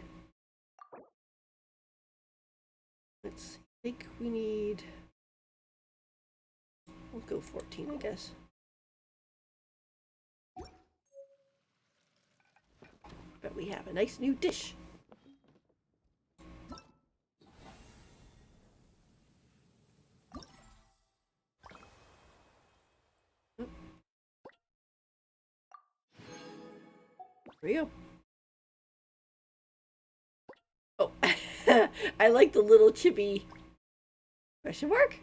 Let's see. I think we need... We'll go 14, I guess. But we have a nice new dish. Here we go. Oh, I like the little chibi question mark.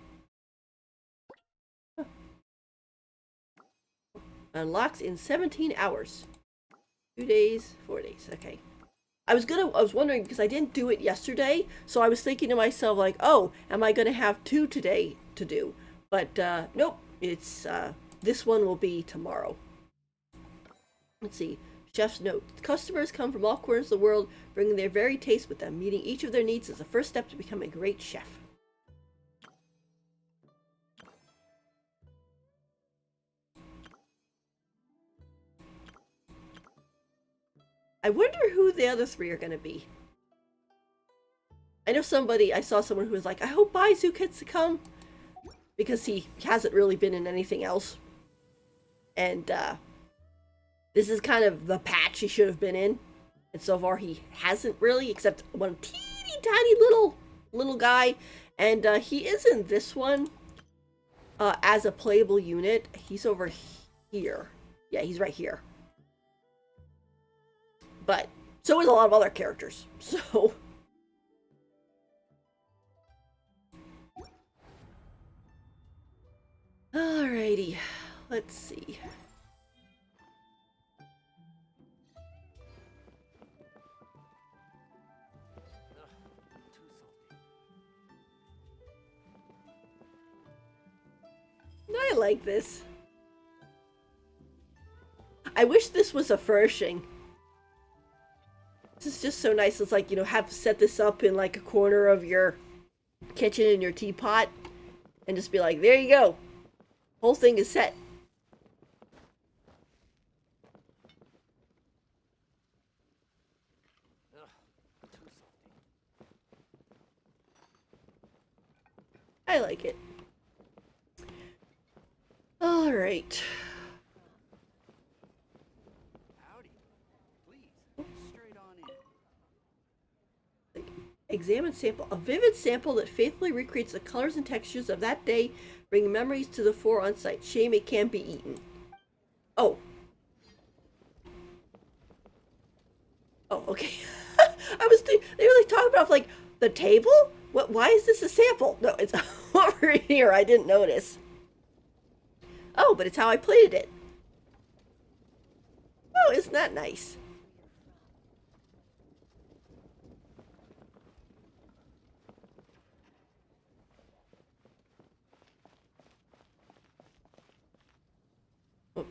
Huh. Unlocks in 17 hours. 2 days, 4 days. Okay. I was wondering because I didn't do it yesterday, so I was thinking to myself like, oh, am I gonna have 2 today to do? But nope. It's this one will be tomorrow. Let's see. Chef's note. Customers come from all corners of the world, bringing their varied taste with them. Meeting each of their needs is the first step to becoming a great chef. I wonder who the other 3 are going to be. I know I saw someone who was like, I hope Baizu gets to come. Because he hasn't really been in anything else. And, this is kind of the patch he should have been in. And so far he hasn't really, except one teeny tiny little guy. And he is in this one as a playable unit. He's over here. Yeah, he's right here. But so is a lot of other characters. So alrighty. Let's see. like this. I wish this was a furnishing. This is just so nice. It's like, you know, have to set this up in like a corner of your kitchen and your teapot and just be like, there you go. Whole thing is set. I like it. All right. Howdy. Please, straight on in. Examine sample. A vivid sample that faithfully recreates the colors and textures of that day, bringing memories to the fore on sight. Shame it can't be eaten. Oh. Oh, okay. They were like talking about like the table? What? Why is this a sample? No, it's over here. I didn't notice. Oh, but it's how I plated it. Oh, isn't that nice? Oh.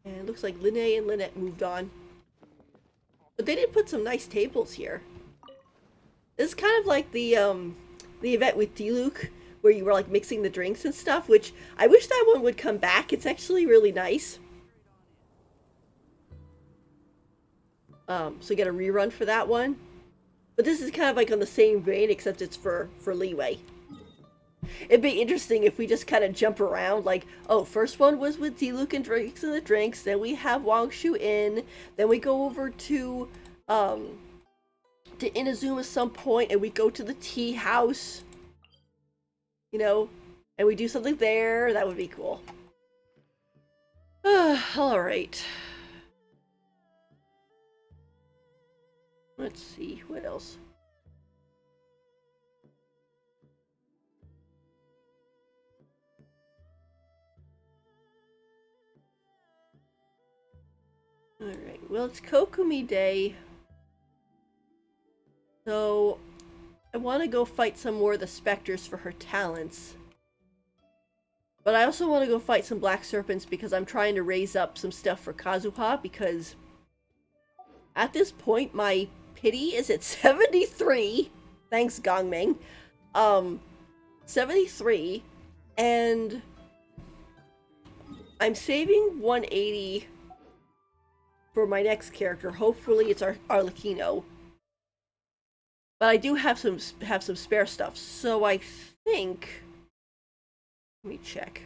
And it looks like Linnea and Lynette moved on. But they did put some nice tables here. This is kind of like the event with D-Luke, where you were like mixing the drinks and stuff, which I wish that one would come back. It's actually really nice. So you get a rerun for that one. But this is kind of like on the same vein, except it's for Leeway. It'd be interesting if we just kind of jump around, like, oh, first one was with D-Luke and drinks and the drinks, then we have Wangshu Inn, then we go over to Inazuma at some point, and we go to the tea house, you know, and we do something there. That would be cool. All right. Let's see, what else? Alright, well, it's Kokomi Day. So, I want to go fight some more of the specters for her talents. But I also want to go fight some black serpents because I'm trying to raise up some stuff for Kazuha, because at this point my pity is at 73. Thanks, Gongming. 73, and I'm saving 180 for my next character. Hopefully it's Arlecchino. But I do have some spare stuff, so I think, let me check.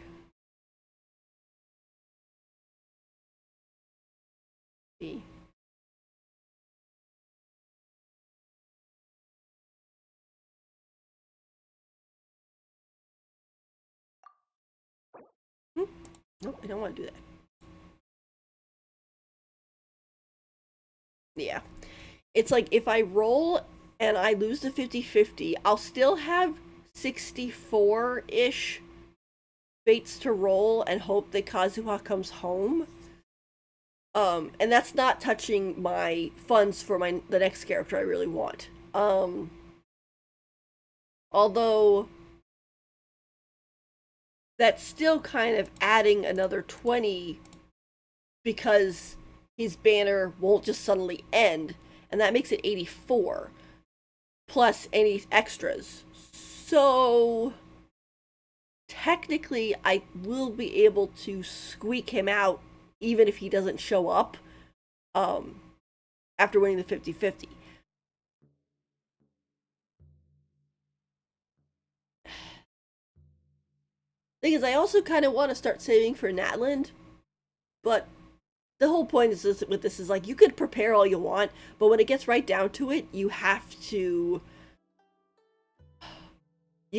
See. Nope, I don't want to do that. Yeah. It's like if I roll and I lose the 50-50, I'll still have 64-ish fates to roll and hope that Kazuha comes home. And that's not touching my funds for the next character I really want. Although that's still kind of adding another 20 because his banner won't just suddenly end, and that makes it 84 plus any extras. So technically I will be able to squeak him out even if he doesn't show up after winning the 50-50. Thing is, I also kind of want to start saving for Natland, but the whole point is this, with this is like, you could prepare all you want, but when it gets right down to it, you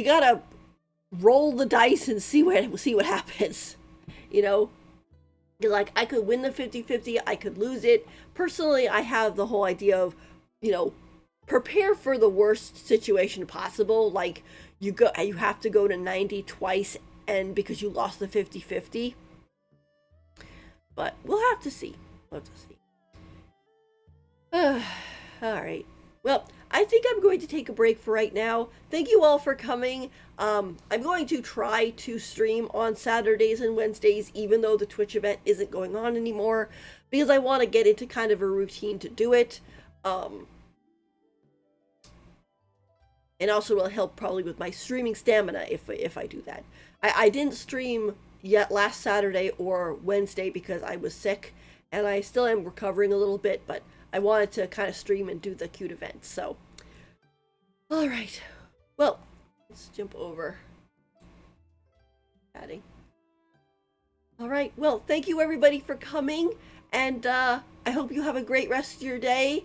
gotta roll the dice and see what happens, you know? Like, I could win the 50-50, I could lose it. Personally, I have the whole idea of, you know, prepare for the worst situation possible. Like, you have to go to 90 twice, and because you lost the 50-50. But we'll have to see. We'll have to see. Alright. Well, I think I'm going to take a break for right now. Thank you all for coming. I'm going to try to stream on Saturdays and Wednesdays, even though the Twitch event isn't going on anymore, because I want to get into kind of a routine to do it. And also will help probably with my streaming stamina if I do that. I didn't stream yet last Saturday or Wednesday because I was sick, and I still am recovering a little bit, but I wanted to kind of stream and do the cute events, so. Alright. Well, let's jump over. Adding. Alright, well, thank you everybody for coming, and I hope you have a great rest of your day.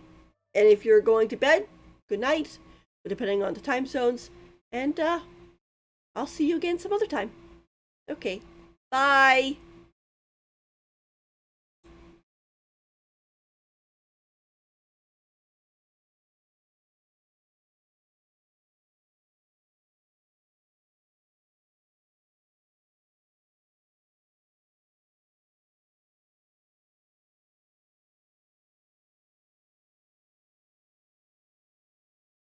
And if you're going to bed, good night, depending on the time zones, and I'll see you again some other time. Okay, bye!